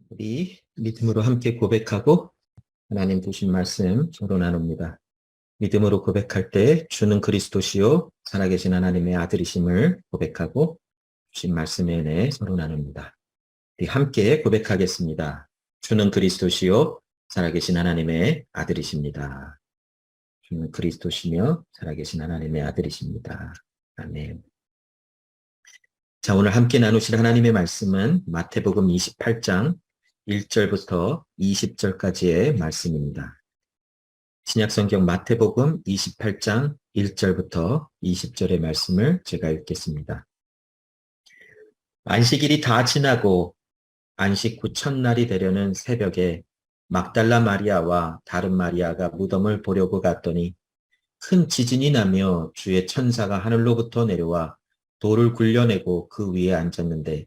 우리 믿음으로 함께 고백하고 하나님 주신 말씀 서로 나눕니다. 믿음으로 고백할 때 주는 그리스도시요 살아계신 하나님의 아들이심을 고백하고 주신 말씀에 대해 서로 나눕니다. 우리 함께 고백하겠습니다. 주는 그리스도시요 살아계신 하나님의 아들이십니다. 주는 그리스도시며 살아계신 하나님의 아들이십니다. 아멘. 자, 오늘 함께 나누실 하나님의 말씀은 마태복음 28장 1절부터 20절까지의 말씀입니다. 신약성경 마태복음 28장 1절부터 20절의 말씀을 제가 읽겠습니다. 안식일이 다 지나고 안식 후 첫날이 되려는 새벽에 막달라 마리아와 다른 마리아가 무덤을 보려고 갔더니 큰 지진이 나며 주의 천사가 하늘로부터 내려와 돌을 굴려내고 그 위에 앉았는데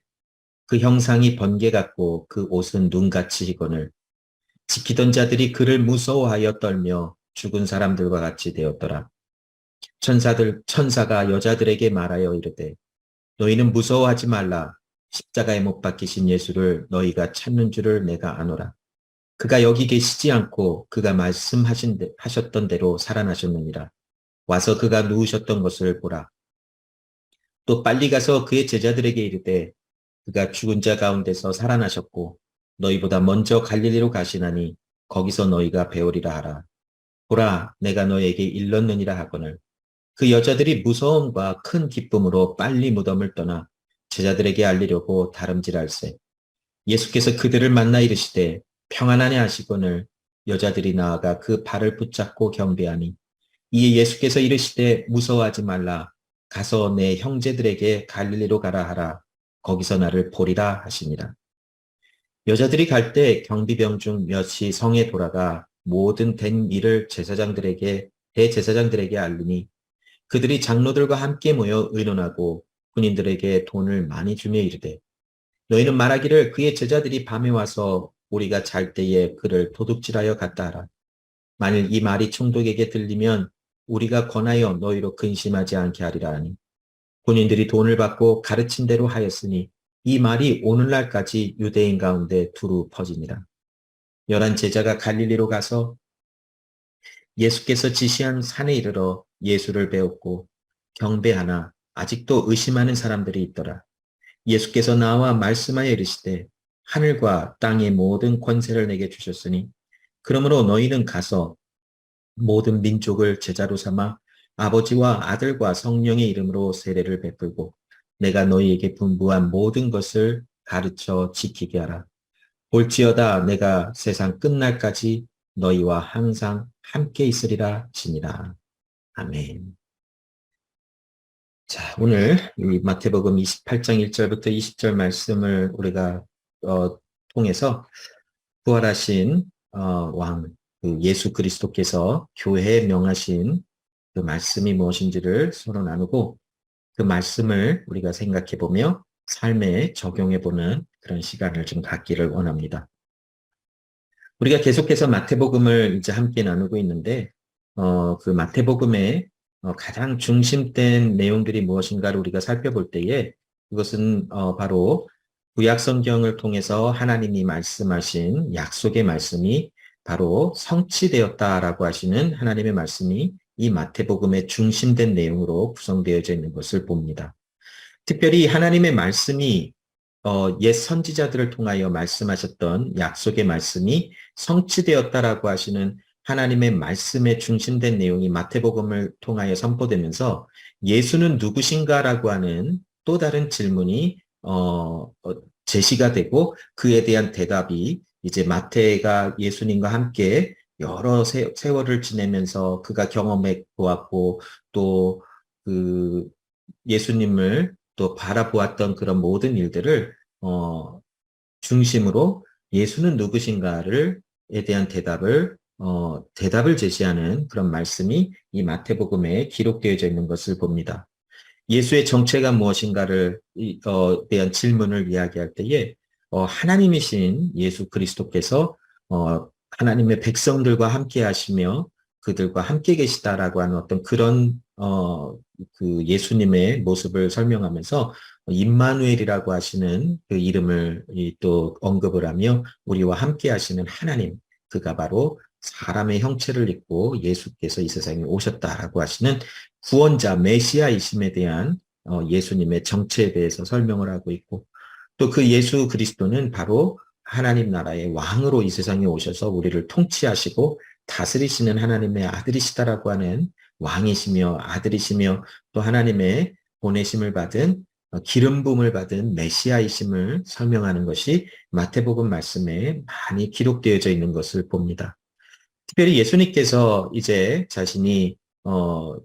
그 형상이 번개 같고 그 옷은 눈같이 희건을 지키던 자들이 그를 무서워하여 떨며 죽은 사람들과 같이 되었더라. 천사가 여자들에게 말하여 이르되 너희는 무서워하지 말라. 십자가에 못 박히신 예수를 너희가 찾는 줄을 내가 아노라. 그가 여기 계시지 않고 그가 말씀하셨던 대로 살아나셨느니라. 와서 그가 누우셨던 것을 보라. 또 빨리 가서 그의 제자들에게 이르되 그가 죽은 자 가운데서 살아나셨고 너희보다 먼저 갈릴리로 가시나니 거기서 너희가 배우리라 하라. 보라, 내가 너희에게 일렀느니라 하거늘. 그 여자들이 무서움과 큰 기쁨으로 빨리 무덤을 떠나 제자들에게 알리려고 다름질할세. 예수께서 그들을 만나 이르시되 평안하냐 하시거늘. 여자들이 나아가 그 발을 붙잡고 경배하니 이에 예수께서 이르시되 무서워하지 말라. 가서 내 형제들에게 갈릴리로 가라 하라. 거기서 나를 보리라 하시니라. 여자들이 갈 때 경비병 중 몇이 성에 돌아가 모든 된 일을 대제사장들에게 알리니 그들이 장로들과 함께 모여 의논하고 군인들에게 돈을 많이 주며 이르되 너희는 말하기를 그의 제자들이 밤에 와서 우리가 잘 때에 그를 도둑질하여 갔다 하라. 만일 이 말이 총독에게 들리면 우리가 권하여 너희로 근심하지 않게 하리라 하니 군인들이 돈을 받고 가르친 대로 하였으니 이 말이 오늘날까지 유대인 가운데 두루 퍼지니라. 11 제자가 갈릴리로 가서 예수께서 지시한 산에 이르러 예수를 배웠고 경배하나 아직도 의심하는 사람들이 있더라. 예수께서 나와 말씀하여 이르시되 하늘과 땅의 모든 권세를 내게 주셨으니 그러므로 너희는 가서 모든 민족을 제자로 삼아 아버지와 아들과 성령의 이름으로 세례를 베풀고 내가 너희에게 분부한 모든 것을 가르쳐 지키게 하라. 볼지어다 내가 세상 끝날까지 너희와 항상 함께 있으리라 하시니라. 아멘. 자, 오늘 이 마태복음 28장 1절부터 20절 말씀을 우리가 통해서 부활하신 왕 예수 그리스도께서 교회에 명하신 그 말씀이 무엇인지를 서로 나누고 그 말씀을 우리가 생각해 보며 삶에 적용해 보는 그런 시간을 좀 갖기를 원합니다. 우리가 계속해서 마태복음을 이제 함께 나누고 있는데 그 마태복음의 가장 중심된 내용들이 무엇인가를 우리가 살펴볼 때에 그것은 바로 구약 성경을 통해서 하나님이 말씀하신 약속의 말씀이 바로 성취되었다라고 하시는 하나님의 말씀이 이 마태복음의 중심된 내용으로 구성되어져 있는 것을 봅니다. 특별히 하나님의 말씀이 옛 선지자들을 통하여 말씀하셨던 약속의 말씀이 성취되었다라고 하시는 하나님의 말씀에 중심된 내용이 마태복음을 통하여 선포되면서 예수는 누구신가라고 하는 또 다른 질문이 제시가 되고 그에 대한 대답이 이제 마태가 예수님과 함께 여러 세월을 지내면서 그가 경험해 보았고 또 그 예수님을 또 바라보았던 그런 모든 일들을 중심으로 예수는 누구신가에 대한 대답을 제시하는 그런 말씀이 이 마태복음에 기록되어져 있는 것을 봅니다. 예수의 정체가 무엇인가를 대한 질문을 이야기할 때에 하나님이신 예수 그리스도께서 하나님의 백성들과 함께 하시며 그들과 함께 계시다라고 하는 어떤 그런 그 예수님의 모습을 설명하면서 임마누엘이라고 하시는 그 이름을 또 언급을 하며 우리와 함께 하시는 하나님, 그가 바로 사람의 형체를 입고 예수께서 이 세상에 오셨다라고 하시는 구원자 메시아이심에 대한 예수님의 정체에 대해서 설명을 하고 있고, 또 그 예수 그리스도는 바로 하나님 나라의 왕으로 이 세상에 오셔서 우리를 통치하시고 다스리시는 하나님의 아들이시다라고 하는 왕이시며 아들이시며 또 하나님의 보내심을 받은 기름 부음을 받은 메시아이심을 설명하는 것이 마태복음 말씀에 많이 기록되어져 있는 것을 봅니다. 특별히 예수님께서 이제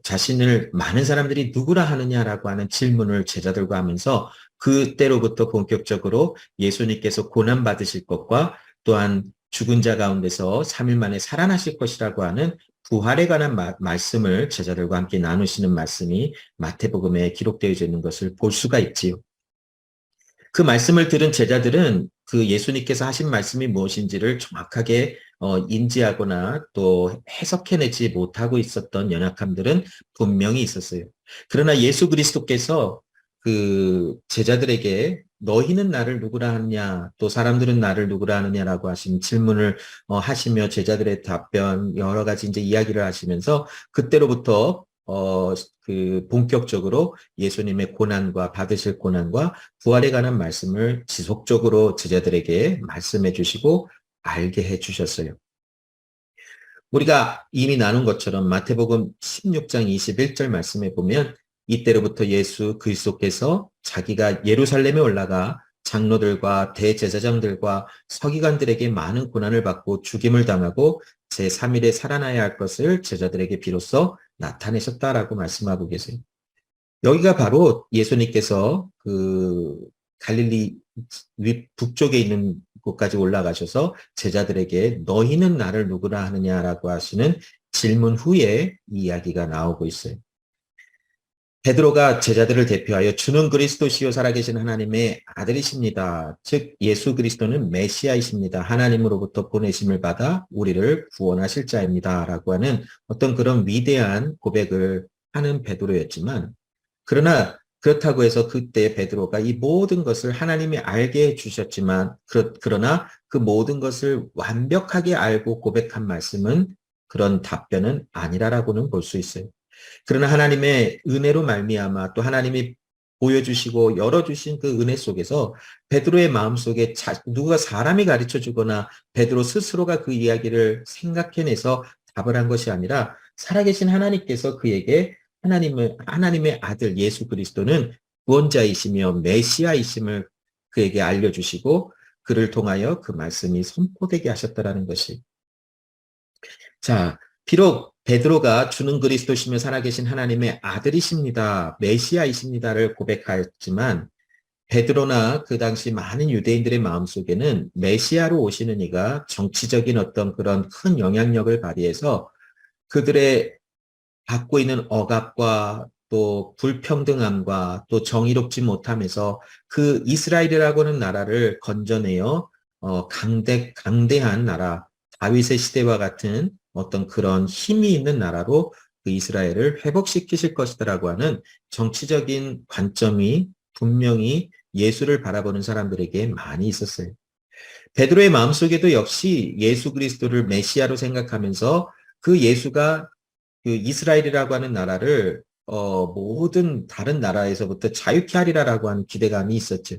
자신을 많은 사람들이 누구라 하느냐라고 하는 질문을 제자들과 하면서 그때로부터 본격적으로 예수님께서 고난받으실 것과 또한 죽은 자 가운데서 3일 만에 살아나실 것이라고 하는 부활에 관한 말씀을 제자들과 함께 나누시는 말씀이 마태복음에 기록되어져 있는 것을 볼 수가 있지요. 그 말씀을 들은 제자들은 그 예수님께서 하신 말씀이 무엇인지를 정확하게 인지하거나 또 해석해내지 못하고 있었던 연약함들은 분명히 있었어요. 그러나 예수 그리스도께서 그 제자들에게 너희는 나를 누구라 하느냐, 또 사람들은 나를 누구라 하느냐라고 하신 질문을 하시며 제자들의 답변 여러 가지 이제 이야기를 하시면서 그때로부터 그 본격적으로 예수님의 고난과 받으실 고난과 부활에 관한 말씀을 지속적으로 제자들에게 말씀해 주시고 알게 해 주셨어요. 우리가 이미 나눈 것처럼 마태복음 16장 21절 말씀에 보면 이때로부터 예수 그리스도께서 자기가 예루살렘에 올라가 장로들과 대제사장들과 서기관들에게 많은 고난을 받고 죽임을 당하고 제3일에 살아나야 할 것을 제자들에게 비로소 나타내셨다라고 말씀하고 계세요. 여기가 바로 예수님께서 그 갈릴리 북쪽에 있는 곳까지 올라가셔서 제자들에게 너희는 나를 누구라 하느냐라고 하시는 질문 후에 이 이야기가 나오고 있어요. 베드로가 제자들을 대표하여 주는 그리스도시요 살아계신 하나님의 아들이십니다. 즉 예수 그리스도는 메시아이십니다. 하나님으로부터 보내심을 받아 우리를 구원하실 자입니다. 라고 하는 어떤 그런 위대한 고백을 하는 베드로였지만 그러나 그렇다고 해서 그때 베드로가 이 모든 것을 하나님이 알게 해주셨지만 그러나 그 모든 것을 완벽하게 알고 고백한 말씀은 그런 답변은 아니라라고는 볼 수 있어요. 그러나 하나님의 은혜로 말미암아 또 하나님이 보여주시고 열어주신 그 은혜 속에서 베드로의 마음속에 누가 사람이 가르쳐 주거나 베드로 스스로가 그 이야기를 생각해내서 답을 한 것이 아니라 살아계신 하나님께서 그에게 하나님의 아들 예수 그리스도는 구원자이시며 메시아이심을 그에게 알려주시고 그를 통하여 그 말씀이 선포되게 하셨다라는 것이. 자, 비록 베드로가 주는 그리스도시며 살아계신 하나님의 아들이십니다. 메시아이십니다를 고백하였지만 베드로나 그 당시 많은 유대인들의 마음속에는 메시아로 오시는 이가 정치적인 어떤 그런 큰 영향력을 발휘해서 그들의 갖고 있는 억압과 또 불평등함과 또 정의롭지 못함에서 그 이스라엘이라고 하는 나라를 건져내어 강대한 나라, 다윗의 시대와 같은 어떤 그런 힘이 있는 나라로 그 이스라엘을 회복시키실 것이다라고 하는 정치적인 관점이 분명히 예수를 바라보는 사람들에게 많이 있었어요. 베드로의 마음속에도 역시 예수 그리스도를 메시아로 생각하면서 그 예수가 그 이스라엘이라고 하는 나라를 모든 다른 나라에서부터 자유케 하리라라고 하는 기대감이 있었죠.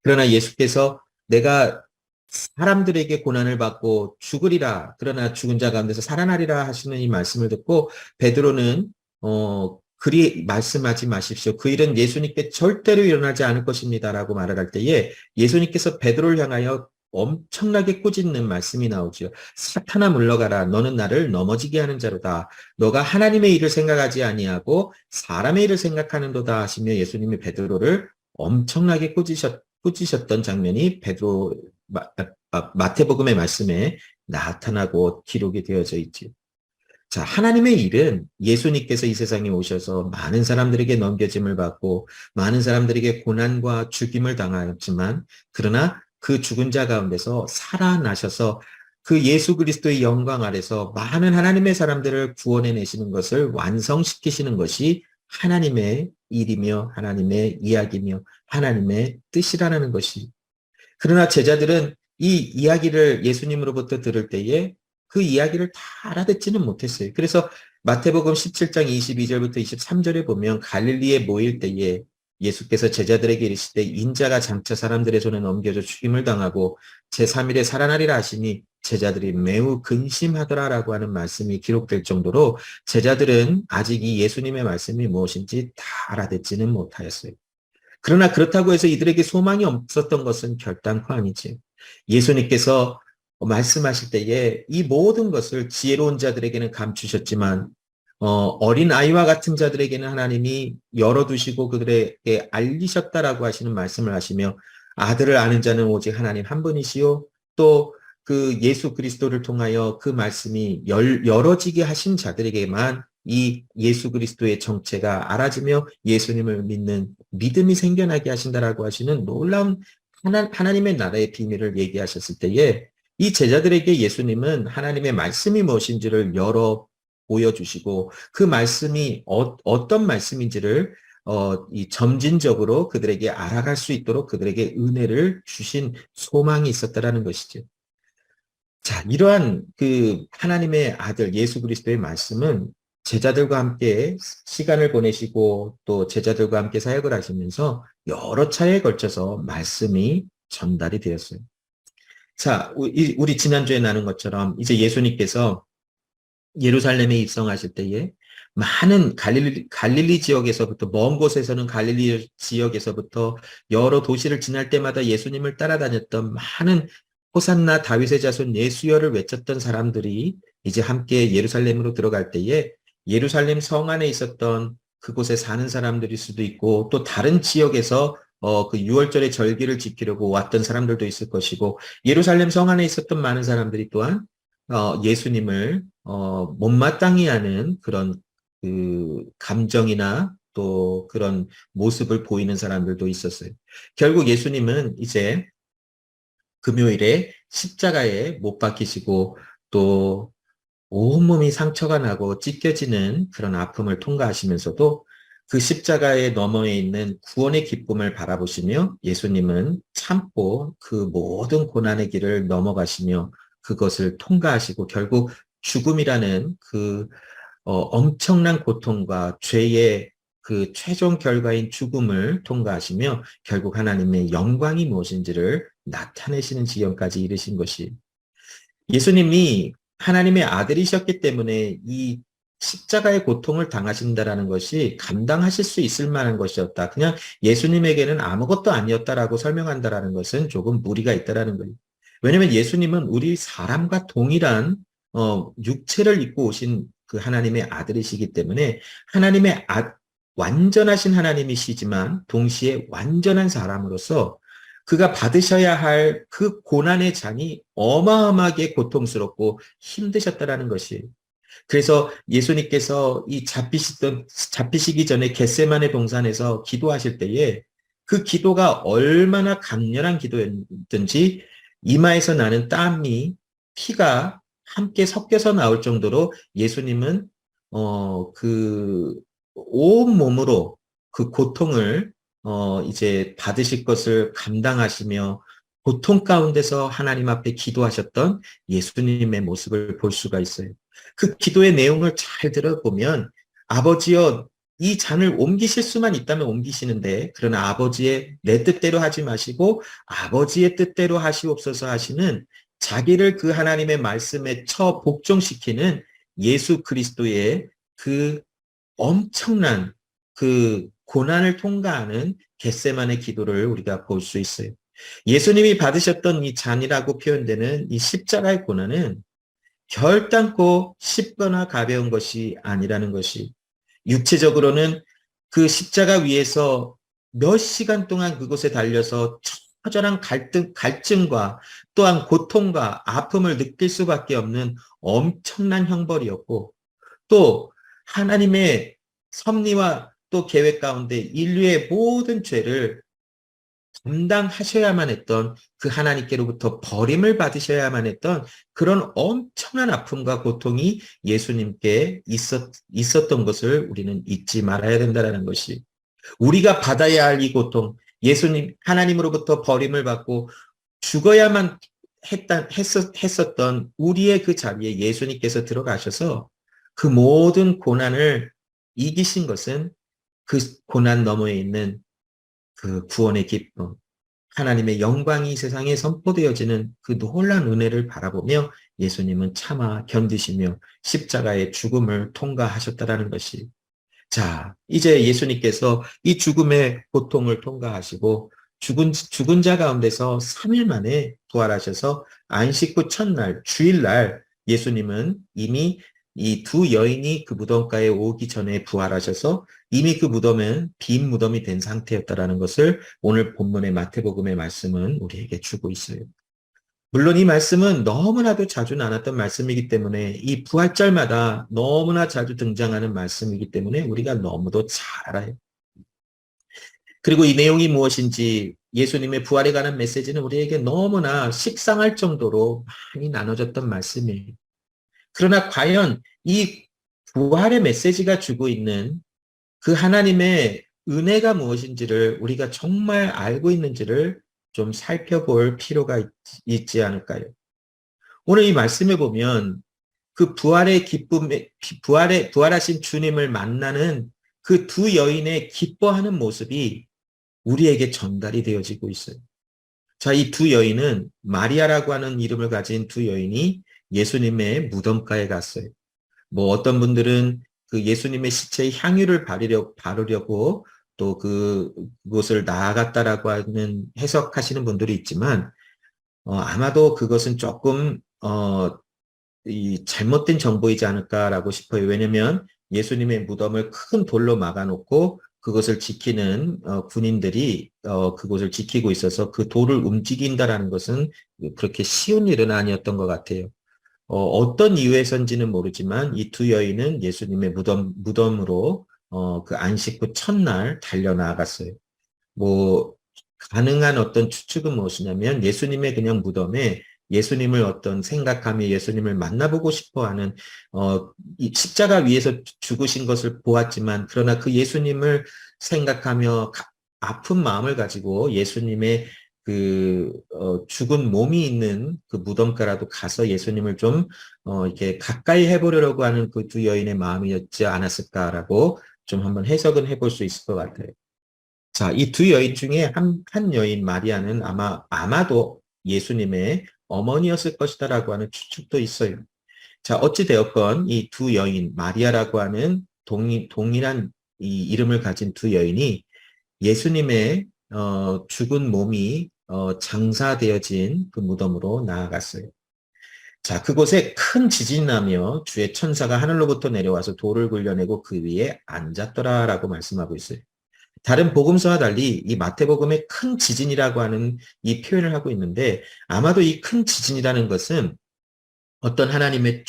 그러나 예수께서 내가 사람들에게 고난을 받고 죽으리라 그러나 죽은 자 가운데서 살아나리라 하시는 이 말씀을 듣고 베드로는 그리 말씀하지 마십시오. 그 일은 예수님께 절대로 일어나지 않을 것입니다라고 말을 할 때에 예수님께서 베드로를 향하여 엄청나게 꾸짖는 말씀이 나오죠. 사탄아 물러가라. 너는 나를 넘어지게 하는 자로다. 너가 하나님의 일을 생각하지 아니하고 사람의 일을 생각하는도다 하시며 예수님이 베드로를 엄청나게 꾸짖으셨던 장면이 베드로 마태복음의 말씀에 나타나고 기록이 되어져 있지. 자, 하나님의 일은 예수님께서 이 세상에 오셔서 많은 사람들에게 넘겨짐을 받고 많은 사람들에게 고난과 죽임을 당하였지만 그러나 그 죽은 자 가운데서 살아나셔서 그 예수 그리스도의 영광 아래서 많은 하나님의 사람들을 구원해 내시는 것을 완성시키시는 것이 하나님의 일이며 하나님의 이야기며 하나님의 뜻이라는 것이. 그러나 제자들은 이 이야기를 예수님으로부터 들을 때에 그 이야기를 다 알아듣지는 못했어요. 그래서 마태복음 17장 22절부터 23절에 보면 갈릴리에 모일 때에 예수께서 제자들에게 이르시되 인자가 장차 사람들의 손에 넘겨져 죽임을 당하고 제3일에 살아나리라 하시니 제자들이 매우 근심하더라라고 하는 말씀이 기록될 정도로 제자들은 아직 이 예수님의 말씀이 무엇인지 다 알아듣지는 못하였어요. 그러나 그렇다고 해서 이들에게 소망이 없었던 것은 결단코 아니지. 예수님께서 말씀하실 때에 이 모든 것을 지혜로운 자들에게는 감추셨지만 어린 아이와 같은 자들에게는 하나님이 열어두시고 그들에게 알리셨다라고 하시는 말씀을 하시며 아들을 아는 자는 오직 하나님 한 분이시요 또 그 예수 그리스도를 통하여 그 말씀이 열어지게 하신 자들에게만 이 예수 그리스도의 정체가 알아지며 예수님을 믿는 믿음이 생겨나게 하신다라고 하시는 놀라운 하나님의 나라의 비밀을 얘기하셨을 때에 이 제자들에게 예수님은 하나님의 말씀이 무엇인지를 열어 보여주시고 그 말씀이 어떤 말씀인지를 이 점진적으로 그들에게 알아갈 수 있도록 그들에게 은혜를 주신 소망이 있었다라는 것이죠. 자, 이러한 그 하나님의 아들 예수 그리스도의 말씀은 제자들과 함께 시간을 보내시고 또 제자들과 함께 사역을 하시면서 여러 차례에 걸쳐서 말씀이 전달이 되었어요. 자, 우리 지난주에 나눈 것처럼 이제 예수님께서 예루살렘에 입성하실 때에 많은 갈릴리 지역에서부터 먼 곳에서는 갈릴리 지역에서부터 여러 도시를 지날 때마다 예수님을 따라다녔던 많은 호산나 다윗의 자손 예수여를 외쳤던 사람들이 이제 함께 예루살렘으로 들어갈 때에 예루살렘 성 안에 있었던 그곳에 사는 사람들일 수도 있고 또 다른 지역에서 그 유월절의 절기를 지키려고 왔던 사람들도 있을 것이고 예루살렘 성 안에 있었던 많은 사람들이 또한 예수님을 못마땅히 하는 그런 그 감정이나 또 그런 모습을 보이는 사람들도 있었어요. 결국 예수님은 이제 금요일에 십자가에 못 박히시고 또 온몸이 상처가 나고 찢겨지는 그런 아픔을 통과하시면서도 그 십자가의 너머에 있는 구원의 기쁨을 바라보시며 예수님은 참고 그 모든 고난의 길을 넘어가시며 그것을 통과하시고 결국 죽음이라는 그 엄청난 고통과 죄의 그 최종 결과인 죽음을 통과하시며 결국 하나님의 영광이 무엇인지를 나타내시는 지경까지 이르신 것이 예수님이 하나님의 아들이셨기 때문에 이 십자가의 고통을 당하신다라는 것이 감당하실 수 있을 만한 것이었다. 그냥 예수님에게는 아무것도 아니었다라고 설명한다라는 것은 조금 무리가 있다라는 거예요. 왜냐하면 예수님은 우리 사람과 동일한 육체를 입고 오신 그 하나님의 아들이시기 때문에 하나님의 완전하신 하나님이시지만 동시에 완전한 사람으로서 그가 받으셔야 할 그 고난의 잔이 어마어마하게 고통스럽고 힘드셨다라는 것이. 그래서 예수님께서 이 잡히시기 전에 겟세마네 동산에서 기도하실 때에 그 기도가 얼마나 강렬한 기도였든지 이마에서 나는 땀이 피가 함께 섞여서 나올 정도로 예수님은 그 온 몸으로 그 고통을 이제 받으실 것을 감당하시며 고통 가운데서 하나님 앞에 기도하셨던 예수님의 모습을 볼 수가 있어요. 그 기도의 내용을 잘 들어보면 아버지여 이 잔을 옮기실 수만 있다면 옮기시는데 그러나 아버지의 내 뜻대로 하지 마시고 아버지의 뜻대로 하시옵소서 하시는 자기를 그 하나님의 말씀에 복종시키는 예수 그리스도의 그 엄청난 그 고난을 통과하는 겟세마네 기도를 우리가 볼 수 있어요. 예수님이 받으셨던 이 잔이라고 표현되는 이 십자가의 고난은 결단코 쉽거나 가벼운 것이 아니라는 것이 육체적으로는 그 십자가 위에서 몇 시간 동안 그곳에 달려서 처절한 갈증과 또한 고통과 아픔을 느낄 수밖에 없는 엄청난 형벌이었고 또 하나님의 섭리와 또 계획 가운데 인류의 모든 죄를 감당하셔야만 했던 그 하나님께로부터 버림을 받으셔야만 했던 그런 엄청난 아픔과 고통이 예수님께 있었던 것을 우리는 잊지 말아야 된다는 것이 우리가 받아야 할 이 고통, 예수님, 하나님으로부터 버림을 받고 죽어야만 했었던 우리의 그 자리에 예수님께서 들어가셔서 그 모든 고난을 이기신 것은 그 고난 너머에 있는 그 구원의 기쁨, 하나님의 영광이 세상에 선포되어지는 그 놀라운 은혜를 바라보며 예수님은 참아 견디시며 십자가의 죽음을 통과하셨다라는 것이, 자, 이제 예수님께서 이 죽음의 고통을 통과하시고 죽은 자 가운데서 3일 만에 부활하셔서 안식 후 첫날, 주일날 예수님은 이미 이 두 여인이 그 무덤가에 오기 전에 부활하셔서 이미 그 무덤은 빈 무덤이 된 상태였다라는 것을 오늘 본문의 마태복음의 말씀은 우리에게 주고 있어요. 물론 이 말씀은 너무나도 자주 나눴던 말씀이기 때문에 이 부활절마다 너무나 자주 등장하는 말씀이기 때문에 우리가 너무도 잘 알아요. 그리고 이 내용이 무엇인지 예수님의 부활에 관한 메시지는 우리에게 너무나 식상할 정도로 많이 나눠졌던 말씀이에요. 그러나 과연 이 부활의 메시지가 주고 있는 그 하나님의 은혜가 무엇인지를 우리가 정말 알고 있는지를 좀 살펴볼 필요가 있지 않을까요? 오늘 이 말씀에 보면 그 부활의 기쁨에, 부활하신 주님을 만나는 그 두 여인의 기뻐하는 모습이 우리에게 전달이 되어지고 있어요. 자, 이 두 여인은 마리아라고 하는 이름을 가진 두 여인이 예수님의 무덤가에 갔어요. 뭐 어떤 분들은 그 예수님의 시체에 향유를 바르려고 또 그곳을 나아갔다라고 하는 해석하시는 분들이 있지만, 아마도 그것은 조금, 이 잘못된 정보이지 않을까라고 싶어요. 왜냐면 예수님의 무덤을 큰 돌로 막아놓고 그것을 지키는 군인들이 그곳을 지키고 있어서 그 돌을 움직인다라는 것은 그렇게 쉬운 일은 아니었던 것 같아요. 어떤 이유에선지는 모르지만 이 두 여인은 예수님의 무덤으로 그 안식 후 첫날 달려나갔어요. 뭐 가능한 어떤 추측은 무엇이냐면 예수님의 그냥 무덤에 예수님을 어떤 생각하며 예수님을 만나보고 싶어하는 이 십자가 위에서 죽으신 것을 보았지만 그러나 그 예수님을 생각하며 아픈 마음을 가지고 예수님의 죽은 몸이 있는 그 무덤가라도 가서 예수님을 좀 이렇게 가까이 해보려고 하는 그 두 여인의 마음이었지 않았을까라고 좀 한번 해석은 해볼 수 있을 것 같아요. 자, 이 두 여인 중에 한 여인 마리아는 아마도 예수님의 어머니였을 것이다라고 하는 추측도 있어요. 자, 어찌되었건 이 두 여인, 마리아라고 하는 동일한 이 이름을 가진 두 여인이 예수님의 죽은 몸이 장사되어진 그 무덤으로 나아갔어요. 자, 그곳에 큰 지진이 나며 주의 천사가 하늘로부터 내려와서 돌을 굴려내고 그 위에 앉았더라라고 말씀하고 있어요. 다른 복음서와 달리 이 마태복음의 큰 지진이라고 하는 이 표현을 하고 있는데 아마도 이 큰 지진이라는 것은 어떤 하나님의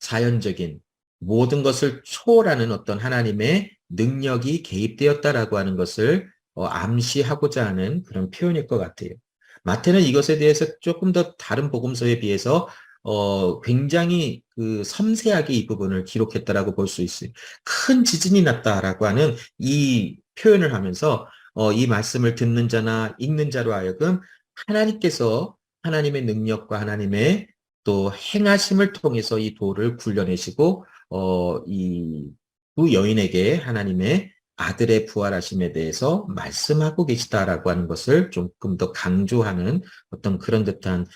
초자연적인 모든 것을 초월하는 어떤 하나님의 능력이 개입되었다라고 하는 것을 암시하고자 하는 그런 표현일 것 같아요. 마태는 이것에 대해서 조금 더 다른 복음서에 비해서 굉장히 그 섬세하게 이 부분을 기록했다라고 볼 수 있어요. 큰 지진이 났다라고 하는 이 표현을 하면서 이 말씀을 듣는 자나 읽는 자로 하여금 하나님께서 하나님의 능력과 하나님의 또 행하심을 통해서 이 돌을 굴려내시고 이 두 여인에게 하나님의 아들의 부활하심에 대해서 말씀하고 계시다라고 하는 것을 조금 더 강조하는 어떤 그런 듯한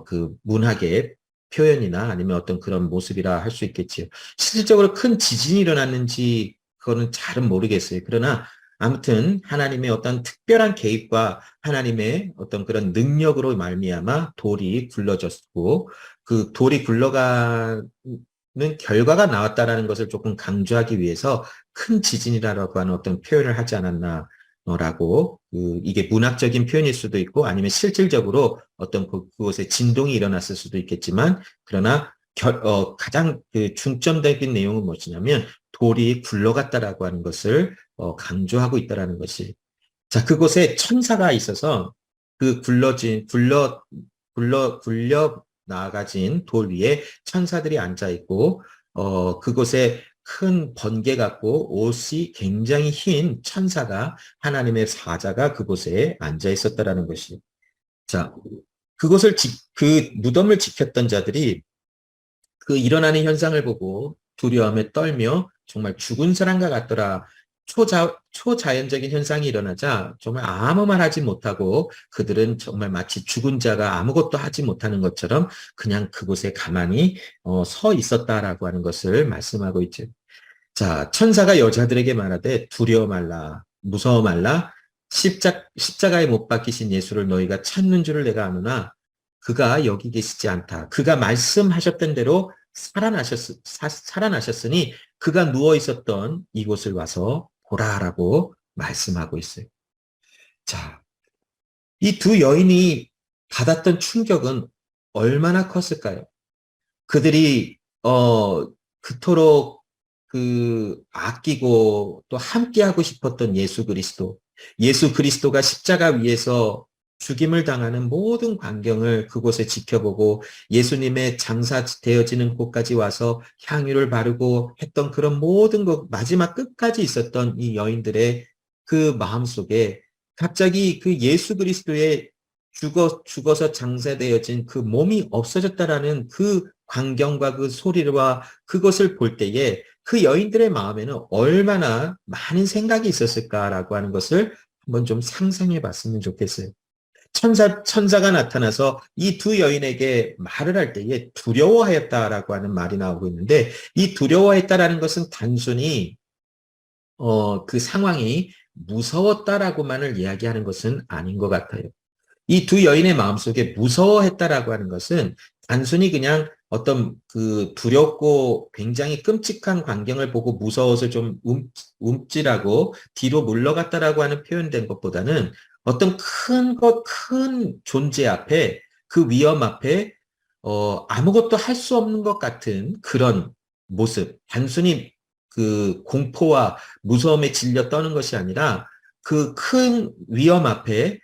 그 문학의 표현이나 아니면 어떤 그런 모습이라 할 수 있겠지요. 실질적으로 큰 지진이 일어났는지 그거는 잘은 모르겠어요. 그러나 아무튼 하나님의 어떤 특별한 개입과 하나님의 어떤 그런 능력으로 말미암아 돌이 굴러졌고 그 돌이 굴러가는 결과가 나왔다라는 것을 조금 강조하기 위해서 큰 지진이라고 하는 어떤 표현을 하지 않았나라고 이게 문학적인 표현일 수도 있고 아니면 실질적으로 어떤 그곳에 진동이 일어났을 수도 있겠지만 그러나 가장 그 중점적인 내용은 무엇이냐면 돌이 굴러갔다라고 하는 것을 강조하고 있다라는 것이. 자, 그곳에 천사가 있어서 그 굴려 나아가진 돌 위에 천사들이 앉아 있고, 그곳에 큰 번개 같고 옷이 굉장히 흰 천사가 하나님의 사자가 그곳에 앉아 있었다라는 것이. 자, 그 무덤을 지켰던 자들이 그 일어나는 현상을 보고 두려움에 떨며 정말 죽은 사람과 같더라. 초자연적인 현상이 일어나자 정말 아무 말 하지 못하고 그들은 정말 마치 죽은 자가 아무것도 하지 못하는 것처럼 그냥 그곳에 가만히 서 있었다라고 하는 것을 말씀하고 있죠. 자, 천사가 여자들에게 말하되 두려워 말라, 무서워 말라, 십자가에 못 박히신 예수를 너희가 찾는 줄을 내가 아노나 그가 여기 계시지 않다. 그가 말씀하셨던 대로 살아나셨으니 그가 누워 있었던 이곳을 와서 보라라고 말씀하고 있어요. 자, 이 두 여인이 받았던 충격은 얼마나 컸을까요? 그들이 그토록 아끼고 또 함께하고 싶었던 예수 그리스도가 십자가 위에서 죽임을 당하는 모든 광경을 그곳에 지켜보고 예수님의 장사되어지는 곳까지 와서 향유를 바르고 했던 그런 모든 것, 마지막 끝까지 있었던 이 여인들의 그 마음속에 갑자기 그 예수 그리스도의 죽어서 장사되어진 그 몸이 없어졌다라는 그 광경과 그 소리와 그것을 볼 때에 그 여인들의 마음에는 얼마나 많은 생각이 있었을까라고 하는 것을 한번 좀 상상해 봤으면 좋겠어요. 천사가 나타나서 이 두 여인에게 말을 할 때에 두려워하였다라고 하는 말이 나오고 있는데 이 두려워했다라는 것은 단순히 그 상황이 무서웠다라고만을 이야기하는 것은 아닌 것 같아요. 이 두 여인의 마음속에 무서워했다라고 하는 것은 단순히 그냥 어떤 그 두렵고 굉장히 끔찍한 광경을 보고 무서워서 좀 움찔하고 뒤로 물러갔다라고 하는 표현된 것보다는 어떤 큰 존재 앞에 그 위험 앞에 아무것도 할 수 없는 것 같은 그런 모습. 단순히 그 공포와 무서움에 질려 떠는 것이 아니라 그 큰 위험 앞에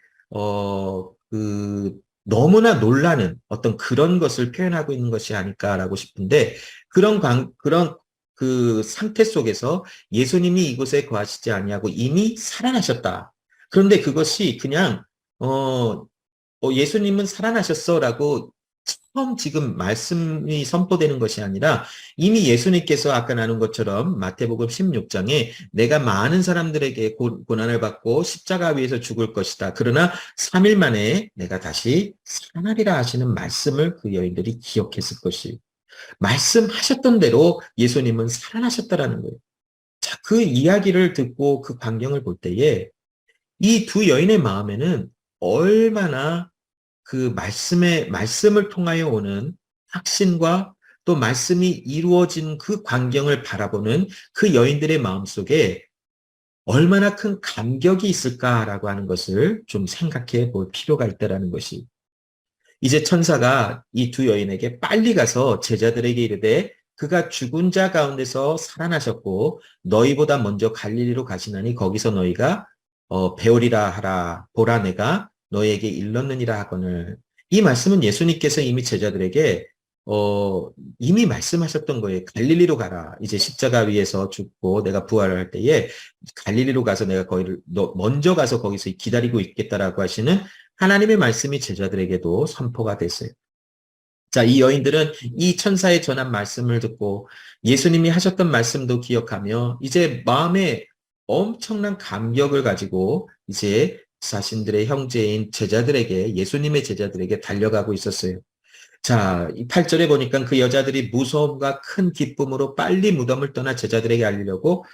너무나 놀라는 어떤 그런 것을 표현하고 있는 것이 아닐까라고 싶은데, 그런 그 상태 속에서 예수님이 이곳에 거하시지 아니하고 이미 살아나셨다. 그런데 그것이 그냥, 예수님은 살아나셨어라고 처음 지금 말씀이 선포되는 것이 아니라 이미 예수님께서 아까 나눈 것처럼 마태복음 16장에 내가 많은 사람들에게 고난을 받고 십자가 위에서 죽을 것이다. 그러나 3일 만에 내가 다시 살아나리라 하시는 말씀을 그 여인들이 기억했을 것이. 말씀하셨던 대로 예수님은 살아나셨다라는 거예요. 자, 그 이야기를 듣고 그 광경을 볼 때에 이 두 여인의 마음에는 얼마나 그 말씀을 통하여 오는 확신과 또 말씀이 이루어진 그 광경을 바라보는 그 여인들의 마음속에 얼마나 큰 감격이 있을까라고 하는 것을 좀 생각해 볼 필요가 있다라는 것이. 이제 천사가 이 두 여인에게 빨리 가서 제자들에게 이르되 그가 죽은 자 가운데서 살아나셨고 너희보다 먼저 갈릴리로 가시나니 거기서 너희가 배우리라 하라. 보라 내가 너희에게 일렀느니라 하거늘. 이 말씀은 예수님께서 이미 제자들에게 이미 말씀하셨던 거예요. 갈릴리로 가라. 이제 십자가 위에서 죽고 내가 부활을 할 때에 갈릴리로 가서 내가 먼저 가서 거기서 기다리고 있겠다라고 하시는 하나님의 말씀이 제자들에게도 선포가 됐어요. 자, 이 여인들은 이 천사의 전한 말씀을 듣고 예수님이 하셨던 말씀도 기억하며 이제 마음에 엄청난 감격을 가지고 이제 자신들의 형제인 제자들에게, 예수님의 제자들에게 달려가고 있었어요. 자, 이 8절에 보니까 그 여자들이 무서움과 큰 기쁨으로 빨리 무덤을 떠나 제자들에게 알리려고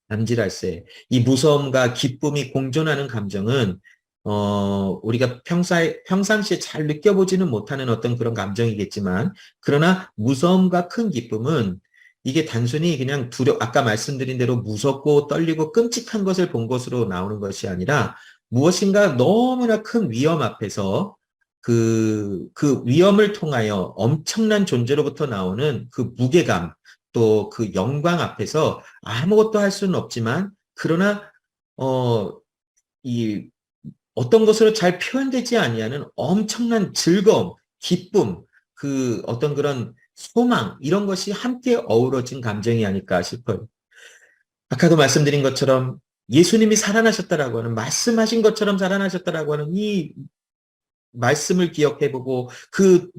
남질할세. 이 무서움과 기쁨이 공존하는 감정은 우리가 평상시에 잘 느껴보지는 못하는 어떤 그런 감정이겠지만, 그러나 무서움과 큰 기쁨은 이게 단순히 그냥 아까 말씀드린 대로 무섭고 떨리고 끔찍한 것을 본 것으로 나오는 것이 아니라 무엇인가 너무나 큰 위험 앞에서 그 위험을 통하여 엄청난 존재로부터 나오는 그 무게감, 또 그 영광 앞에서 아무것도 할 수는 없지만, 그러나, 이 어떤 것으로 잘 표현되지 아니하는 엄청난 즐거움, 기쁨, 그 어떤 그런 소망 이런 것이 함께 어우러진 감정이 아닐까 싶어요. 아까도 말씀드린 것처럼 예수님이 살아나셨다라고 하는 말씀하신 것처럼 살아나셨다라고 하는 이 말씀을 기억해보고 그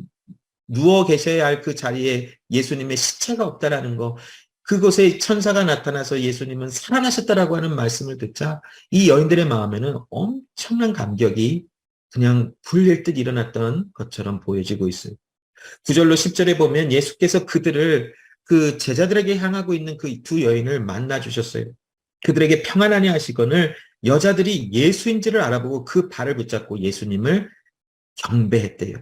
누워 계셔야 할 그 자리에 예수님의 시체가 없다라는 거, 그곳에 천사가 나타나서 예수님은 살아나셨다라고 하는 말씀을 듣자 이 여인들의 마음에는 엄청난 감격이 그냥 불릴 듯 일어났던 것처럼 보여지고 있어요. 9절로 10절에 보면 예수께서 그들을 그 제자들에게 향하고 있는 그 두 여인을 만나 주셨어요. 그들에게 평안하니 하시거늘 여자들이 예수인지를 알아보고 그 발을 붙잡고 예수님을 경배했대요.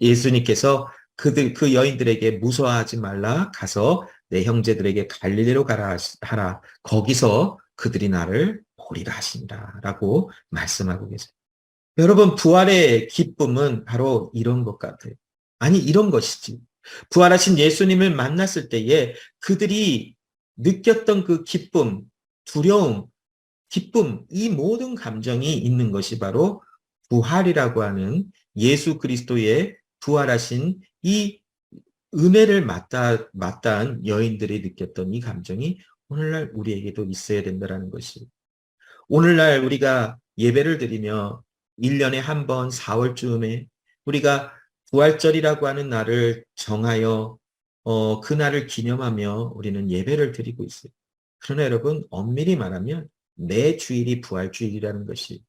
예수님께서 그 여인들에게 무서워하지 말라, 가서 내 형제들에게 갈릴리로 가라 하라, 거기서 그들이 나를 보리라 하신다 라고 말씀하고 계세요. 여러분, 부활의 기쁨은 바로 이런 것 같아요. 아니, 이런 것이지. 부활하신 예수님을 만났을 때에 그들이 느꼈던 그 기쁨, 두려움, 기쁨, 이 모든 감정이 있는 것이 바로 부활이라고 하는 예수 그리스도의 부활하신 이 은혜를 마다한 여인들이 느꼈던 이 감정이 오늘날 우리에게도 있어야 된다는 것이. 오늘날 우리가 예배를 드리며 1년에 한 번 4월쯤에 우리가 부활절이라고 하는 날을 정하여 그 날을 기념하며 우리는 예배를 드리고 있어요. 그러나 여러분, 엄밀히 말하면 매 주일이 부활주일이라는 것이,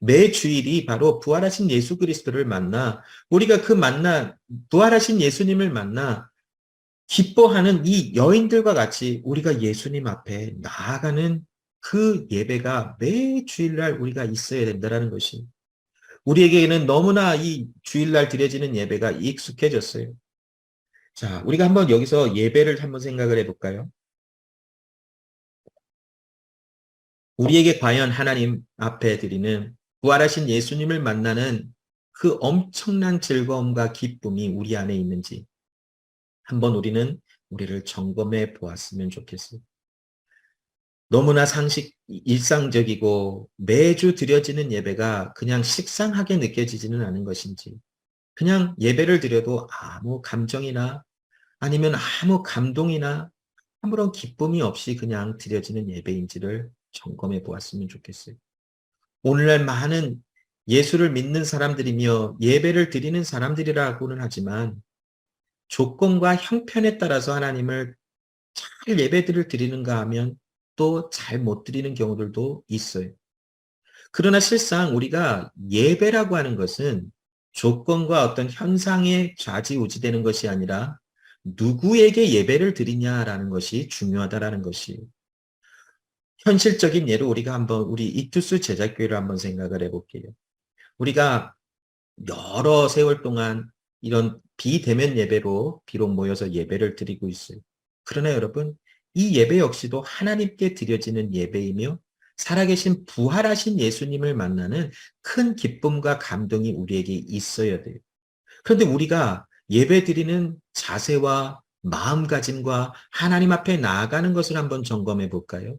매 주일이 바로 부활하신 예수 그리스도를 만나 우리가 부활하신 예수님을 만나 기뻐하는 이 여인들과 같이 우리가 예수님 앞에 나아가는 그 예배가 매 주일날 우리가 있어야 된다는 것이, 우리에게는 너무나 이 주일날 드려지는 예배가 익숙해졌어요. 자, 우리가 한번 여기서 예배를 한번 생각을 해볼까요? 우리에게 과연 하나님 앞에 드리는 부활하신 예수님을 만나는 그 엄청난 즐거움과 기쁨이 우리 안에 있는지 한번 우리를 점검해 보았으면 좋겠어요. 너무나 일상적이고 매주 드려지는 예배가 그냥 식상하게 느껴지지는 않은 것인지, 그냥 예배를 드려도 아무 감정이나 아니면 아무 감동이나 아무런 기쁨이 없이 그냥 드려지는 예배인지를 점검해 보았으면 좋겠어요. 오늘날 많은 예수를 믿는 사람들이며 예배를 드리는 사람들이라고는 하지만 조건과 형편에 따라서 하나님을 잘 예배들을 드리는가 하면 또 잘 못 드리는 경우들도 있어요. 그러나 실상 우리가 예배라고 하는 것은 조건과 어떤 현상에 좌지우지되는 것이 아니라 누구에게 예배를 드리냐라는 것이 중요하다라는 것이, 현실적인 예로 우리가 한번 우리 이투스 제자교회를 한번 생각을 해볼게요. 우리가 여러 세월 동안 이런 비대면 예배로 비록 모여서 예배를 드리고 있어요. 그러나 여러분, 이 예배 역시도 하나님께 드려지는 예배이며 살아계신 부활하신 예수님을 만나는 큰 기쁨과 감동이 우리에게 있어야 돼요. 그런데 우리가 예배 드리는 자세와 마음가짐과 하나님 앞에 나아가는 것을 한번 점검해 볼까요?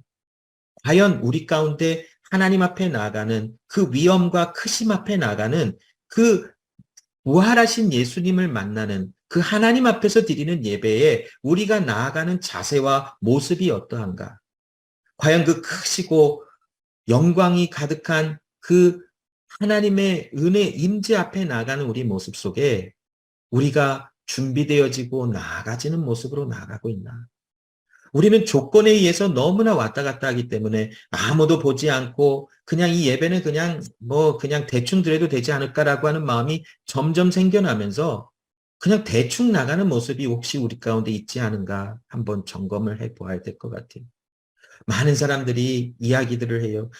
과연 우리 가운데 하나님 앞에 나아가는 그 위엄과 크심 앞에 나아가는 그 부활하신 예수님을 만나는 그 하나님 앞에서 드리는 예배에 우리가 나아가는 자세와 모습이 어떠한가? 과연 그 크시고 영광이 가득한 그 하나님의 은혜 임재 앞에 나아가는 우리 모습 속에 우리가 준비되어지고 나아가지는 모습으로 나아가고 있나? 우리는 조건에 의해서 너무나 왔다 갔다 하기 때문에 아무도 보지 않고 그냥 이 예배는 그냥 대충 드려도 되지 않을까라고 하는 마음이 점점 생겨나면서 그냥 대충 나가는 모습이 혹시 우리 가운데 있지 않은가 한번 점검을 해 보아야 될 것 같아요. 많은 사람들이 이야기들을 해요.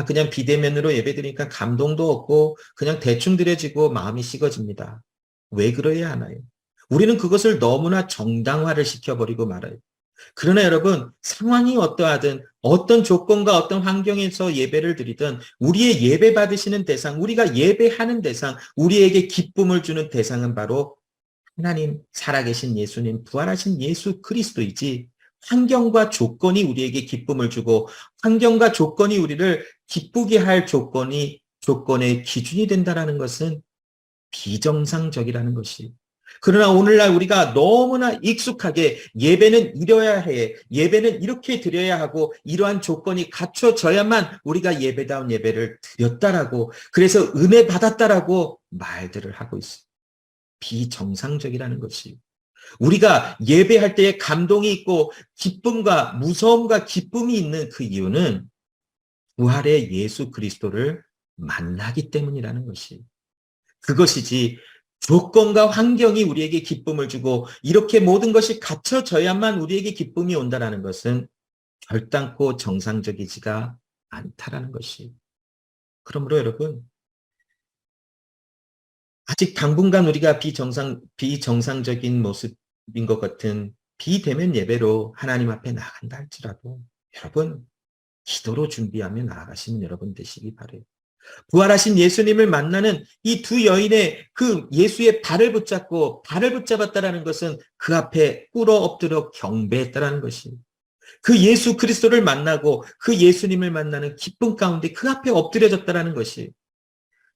그냥 비대면으로 예배드리니까 감동도 없고 그냥 대충 드려지고 마음이 식어집니다. 왜 그러해야 하나요? 우리는 그것을 너무나 정당화를 시켜버리고 말아요. 그러나 여러분, 상황이 어떠하든 어떤 조건과 어떤 환경에서 예배를 드리든 우리의 예배 받으시는 대상, 우리가 예배하는 대상, 우리에게 기쁨을 주는 대상은 바로 하나님, 살아계신 예수님, 부활하신 예수 그리스도이지, 환경과 조건이 우리에게 기쁨을 주고 환경과 조건이 우리를 기쁘게 할 조건의 기준이 된다는 것은 비정상적이라는 것이, 그러나 오늘날 우리가 너무나 익숙하게 예배는 이뤄야 해, 예배는 이렇게 드려야 하고 이러한 조건이 갖춰져야만 우리가 예배다운 예배를 드렸다라고, 그래서 은혜 받았다라고 말들을 하고 있어요. 비정상적이라는 것이. 우리가 예배할 때에 감동이 있고 기쁨과 무서움과 기쁨이 있는 그 이유는 부활의 예수 그리스도를 만나기 때문이라는 것이. 그것이지 조건과 환경이 우리에게 기쁨을 주고 이렇게 모든 것이 갖춰져야만 우리에게 기쁨이 온다는 것은 결단코 정상적이지가 않다라는 것이. 그러므로 여러분, 아직 당분간 우리가 비정상적인 모습인 것 같은 비대면 예배로 하나님 앞에 나간다 할지라도 여러분, 기도로 준비하며 나아가시는 여러분 되시기 바라요. 부활하신 예수님을 만나는 이 두 여인의 그 예수의 발을 붙잡았다라는 것은 그 앞에 꿇어 엎드려 경배했다라는 것이. 그 예수 그리스도를 만나고 그 예수님을 만나는 기쁨 가운데 그 앞에 엎드려졌다라는 것이.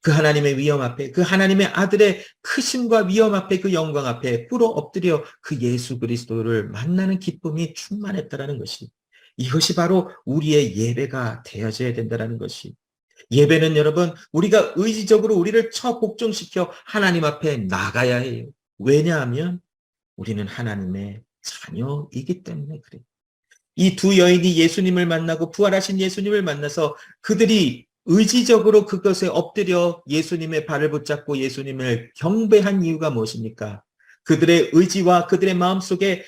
그 하나님의 위엄 앞에, 그 하나님의 아들의 크심과 위엄 앞에, 그 영광 앞에 꿇어 엎드려 그 예수 그리스도를 만나는 기쁨이 충만했다라는 것이. 이것이 바로 우리의 예배가 되어져야 된다는 것이. 예배는 여러분, 우리가 의지적으로 우리를 처복종시켜 하나님 앞에 나가야 해요. 왜냐하면 우리는 하나님의 자녀이기 때문에 그래요. 이 두 여인이 예수님을 만나고 부활하신 예수님을 만나서 그들이 의지적으로 그것에 엎드려 예수님의 발을 붙잡고 예수님을 경배한 이유가 무엇입니까? 그들의 의지와 그들의 마음속에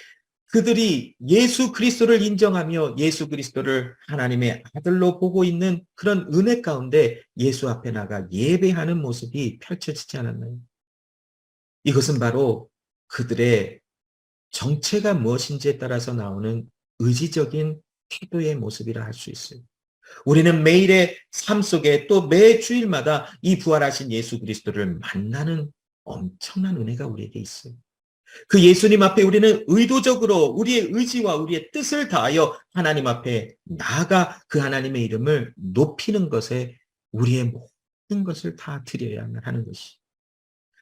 그들이 예수 그리스도를 인정하며 예수 그리스도를 하나님의 아들로 보고 있는 그런 은혜 가운데 예수 앞에 나가 예배하는 모습이 펼쳐지지 않았나요? 이것은 바로 그들의 정체가 무엇인지에 따라서 나오는 의지적인 태도의 모습이라 할 수 있어요. 우리는 매일의 삶 속에 또 매 주일마다 이 부활하신 예수 그리스도를 만나는 엄청난 은혜가 우리에게 있어요. 그 예수님 앞에 우리는 의도적으로 우리의 의지와 우리의 뜻을 다하여 하나님 앞에 나아가 그 하나님의 이름을 높이는 것에 우리의 모든 것을 다 드려야만 하는 것이.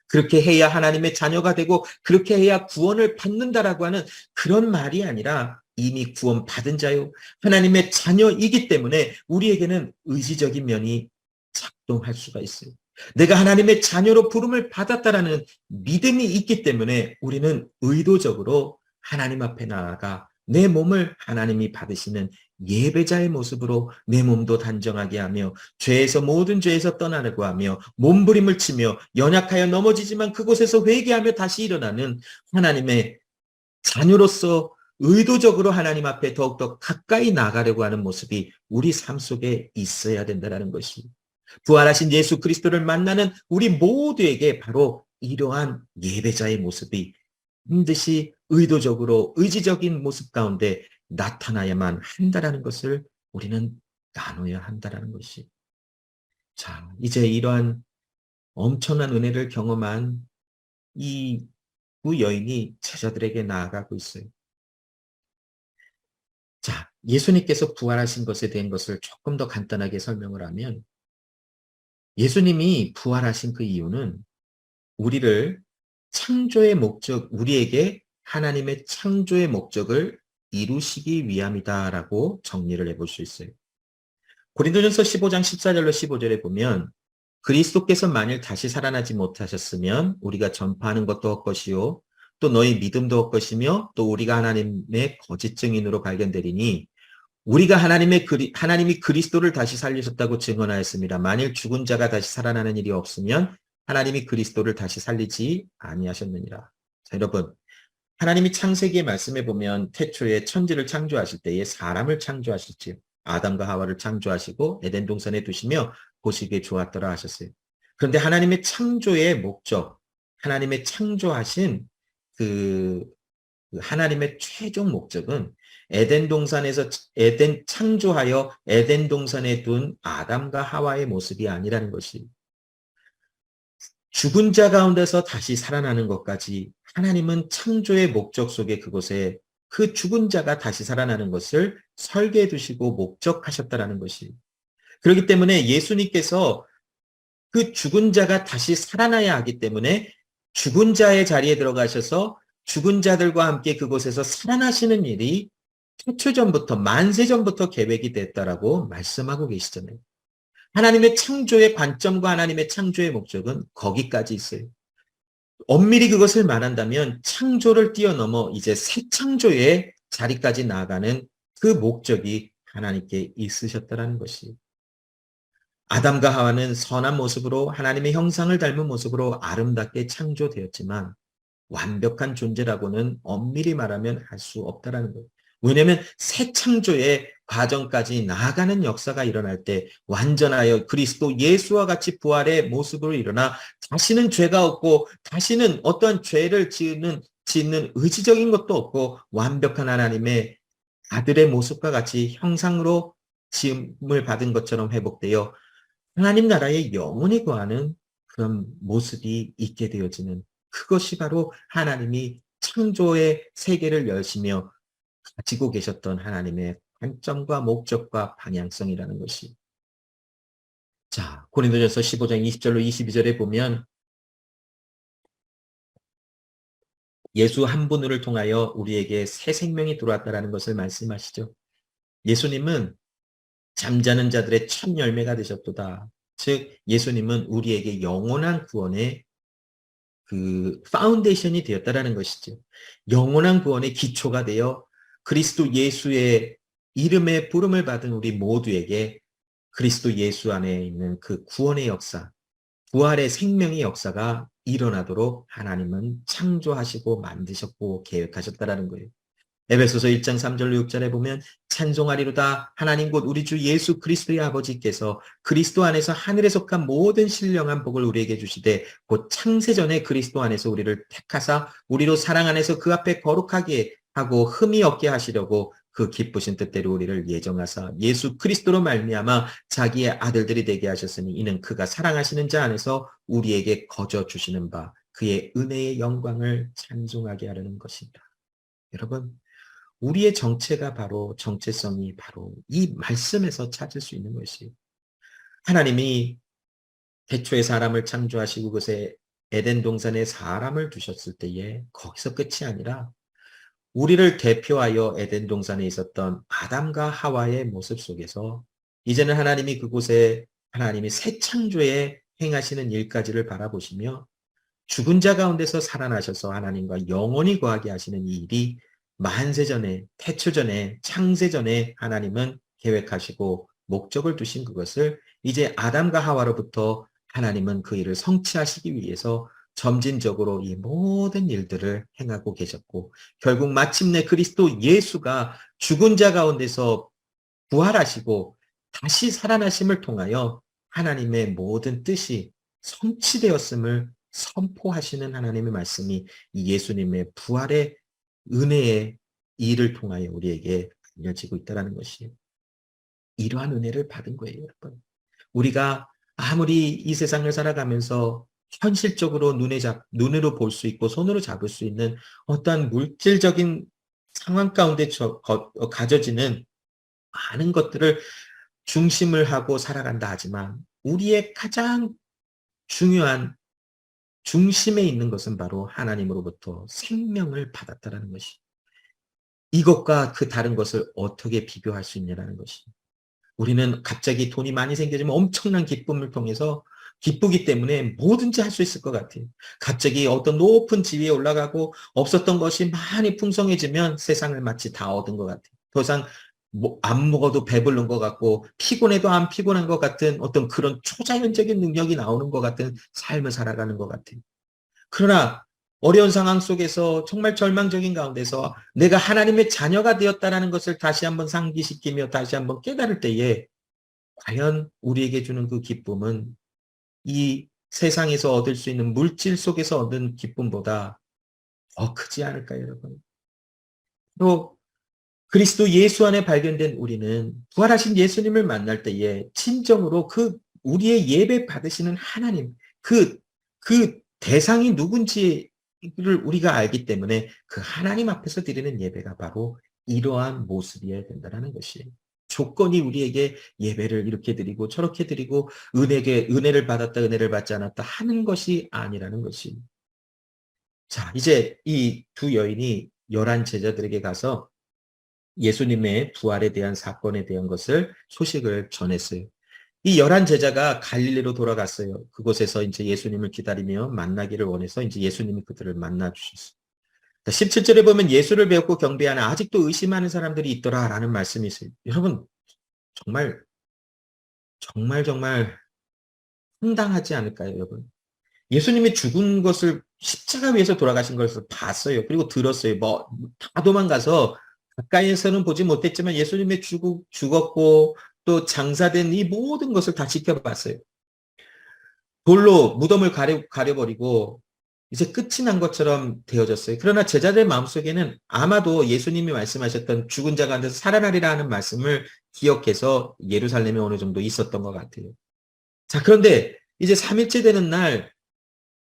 그렇게 해야 하나님의 자녀가 되고 그렇게 해야 구원을 받는다라고 하는 그런 말이 아니라 이미 구원받은 자요, 하나님의 자녀이기 때문에 우리에게는 의지적인 면이 작동할 수가 있어요. 내가 하나님의 자녀로 부름을 받았다라는 믿음이 있기 때문에 우리는 의도적으로 하나님 앞에 나아가 내 몸을 하나님이 받으시는 예배자의 모습으로 내 몸도 단정하게 하며 모든 죄에서 떠나려고 하며 몸부림을 치며 연약하여 넘어지지만 그곳에서 회개하며 다시 일어나는 하나님의 자녀로서 의도적으로 하나님 앞에 더욱더 가까이 나가려고 하는 모습이 우리 삶 속에 있어야 된다는 것이. 부활하신 예수 그리스도를 만나는 우리 모두에게 바로 이러한 예배자의 모습이 반드시 의도적으로 의지적인 모습 가운데 나타나야만 한다라는 것을 우리는 나눠야 한다라는 것이. 자, 이제 이러한 엄청난 은혜를 경험한 이 두 여인이 제자들에게 나아가고 있어요. 자, 예수님께서 부활하신 것에 대한 것을 조금 더 간단하게 설명을 하면 예수님이 부활하신 그 이유는 우리를 우리에게 하나님의 창조의 목적을 이루시기 위함이다라고 정리를 해볼 수 있어요. 고린도전서 15장 14절로 15절에 보면 그리스도께서 만일 다시 살아나지 못하셨으면 우리가 전파하는 것도 헛것이요 또 너희 믿음도 헛것이며 또 우리가 하나님의 거짓 증인으로 발견되리니 우리가 하나님이 그리스도를 다시 살리셨다고 증언하였습니다. 만일 죽은 자가 다시 살아나는 일이 없으면 하나님이 그리스도를 다시 살리지 아니하셨느니라. 자, 여러분, 하나님이 창세기의 말씀에 보면 태초에 천지를 창조하실 때에 사람을 창조하셨지요. 아담과 하와를 창조하시고 에덴 동산에 두시며 보시기에 좋았더라 하셨어요. 그런데 하나님의 창조의 목적, 하나님의 창조하신 그 하나님의 최종 목적은 창조하여 에덴 동산에 둔 아담과 하와의 모습이 아니라는 것이, 죽은 자 가운데서 다시 살아나는 것까지 하나님은 창조의 목적 속에 그곳에 그 죽은 자가 다시 살아나는 것을 설계해 두시고 목적하셨다라는 것이. 그렇기 때문에 예수님께서 그 죽은 자가 다시 살아나야 하기 때문에 죽은 자의 자리에 들어가셔서 죽은 자들과 함께 그곳에서 살아나시는 일이 태초전부터 만세전부터 계획이 됐다라고 말씀하고 계시잖아요. 하나님의 창조의 관점과 하나님의 창조의 목적은 거기까지 있어요. 엄밀히 그것을 말한다면 창조를 뛰어넘어 이제 새 창조의 자리까지 나아가는 그 목적이 하나님께 있으셨다라는 것이. 아담과 하와는 선한 모습으로 하나님의 형상을 닮은 모습으로 아름답게 창조되었지만 완벽한 존재라고는 엄밀히 말하면 할 수 없다라는 거예요. 왜냐하면 새 창조의 과정까지 나아가는 역사가 일어날 때 완전하여 그리스도 예수와 같이 부활의 모습으로 일어나 다시는 죄가 없고 다시는 어떠한 죄를 짓는 의지적인 것도 없고 완벽한 하나님의 아들의 모습과 같이 형상으로 지음을 받은 것처럼 회복되어 하나님 나라에 영원히 거하는 그런 모습이 있게 되어지는 그것이 바로 하나님이 창조의 세계를 여시며 가지고 계셨던 하나님의 관점과 목적과 방향성이라는 것이. 자, 고린도전서 15장 20절로 22절에 보면 예수 한 분을 통하여 우리에게 새 생명이 들어왔다라는 것을 말씀하시죠. 예수님은 잠자는 자들의 첫 열매가 되셨도다. 즉 예수님은 우리에게 영원한 구원의 그 파운데이션이 되었다라는 것이죠. 영원한 구원의 기초가 되어 그리스도 예수의 이름의 부름을 받은 우리 모두에게 그리스도 예수 안에 있는 그 구원의 역사, 부활의 생명의 역사가 일어나도록 하나님은 창조하시고 만드셨고 계획하셨다라는 거예요. 에베소서 1장 3절로 6절에 보면 찬송하리로다 하나님 곧 우리 주 예수 그리스도의 아버지께서 그리스도 안에서 하늘에 속한 모든 신령한 복을 우리에게 주시되 곧 창세전에 그리스도 안에서 우리를 택하사 우리로 사랑 안에서 그 앞에 거룩하게 하고 흠이 없게 하시려고 그 기쁘신 뜻대로 우리를 예정하사 예수 그리스도로 말미암아 자기의 아들들이 되게 하셨으니 이는 그가 사랑하시는 자 안에서 우리에게 거저 주시는 바 그의 은혜의 영광을 찬송하게 하려는 것이다. 여러분 우리의 정체성이 바로 이 말씀에서 찾을 수 있는 것이 하나님이 태초에 사람을 창조하시고 그것에 에덴 동산에 사람을 두셨을 때에 거기서 끝이 아니라 우리를 대표하여 에덴 동산에 있었던 아담과 하와의 모습 속에서 이제는 하나님이 그곳에 하나님이 새 창조에 행하시는 일까지를 바라보시며 죽은 자 가운데서 살아나셔서 하나님과 영원히 거하게 하시는 이 일이 만세전에, 태초전에, 창세전에 하나님은 계획하시고 목적을 두신 그것을 이제 아담과 하와로부터 하나님은 그 일을 성취하시기 위해서 점진적으로 이 모든 일들을 행하고 계셨고 결국 마침내 그리스도 예수가 죽은 자 가운데서 부활하시고 다시 살아나심을 통하여 하나님의 모든 뜻이 성취되었음을 선포하시는 하나님의 말씀이 이 예수님의 부활의 은혜의 일을 통하여 우리에게 알려지고 있다는 것이 이러한 은혜를 받은 거예요, 여러분. 우리가 아무리 이 세상을 살아가면서 현실적으로 눈으로 볼 수 있고 손으로 잡을 수 있는 어떠한 물질적인 상황 가운데 가져지는 많은 것들을 중심을 하고 살아간다 하지만 우리의 가장 중요한 중심에 있는 것은 바로 하나님으로부터 생명을 받았다라는 것이. 이것과 그 다른 것을 어떻게 비교할 수 있냐라는 것이. 우리는 갑자기 돈이 많이 생겨지면 엄청난 기쁨을 통해서 기쁘기 때문에 뭐든지 할 수 있을 것 같아요. 갑자기 어떤 높은 지위에 올라가고 없었던 것이 많이 풍성해지면 세상을 마치 다 얻은 것 같아요. 더 이상 안 먹어도 배부른 것 같고 피곤해도 안 피곤한 것 같은 어떤 그런 초자연적인 능력이 나오는 것 같은 삶을 살아가는 것 같아요. 그러나 어려운 상황 속에서 정말 절망적인 가운데서 내가 하나님의 자녀가 되었다는 것을 다시 한번 상기시키며 다시 한번 깨달을 때에 과연 우리에게 주는 그 기쁨은 이 세상에서 얻을 수 있는 물질 속에서 얻은 기쁨보다 더 크지 않을까요, 여러분? 또 그리스도 예수 안에 발견된 우리는 부활하신 예수님을 만날 때에 진정으로 그 우리의 예배 받으시는 하나님, 그 대상이 누군지를 우리가 알기 때문에 그 하나님 앞에서 드리는 예배가 바로 이러한 모습이어야 된다는 것이에요. 조건이 우리에게 예배를 이렇게 드리고 저렇게 드리고 은혜를 받았다, 은혜를 받지 않았다 하는 것이 아니라는 것이. 자, 이제 이 두 여인이 11 제자들에게 가서 예수님의 부활에 대한 사건에 대한 것을 소식을 전했어요. 이 11 제자가 갈릴리로 돌아갔어요. 그곳에서 이제 예수님을 기다리며 만나기를 원해서 이제 예수님이 그들을 만나 주셨어요. 17절에 보면 예수를 배웠고 경배하는 아직도 의심하는 사람들이 있더라라는 말씀이 있어요. 여러분, 정말 정말 황당하지 않을까요, 여러분? 예수님이 죽은 것을 십자가 위에서 돌아가신 것을 봤어요. 그리고 들었어요. 뭐 다 도망가서 가까이에서는 보지 못했지만 예수님의 죽었고 또 장사된 이 모든 것을 다 지켜봤어요. 돌로 무덤을 가려버리고 이제 끝이 난 것처럼 되어졌어요. 그러나 제자들 마음속에는 아마도 예수님이 말씀하셨던 죽은 자 가운데서 살아나리라 하는 말씀을 기억해서 예루살렘에 어느 정도 있었던 것 같아요. 자, 그런데 이제 3일째 되는 날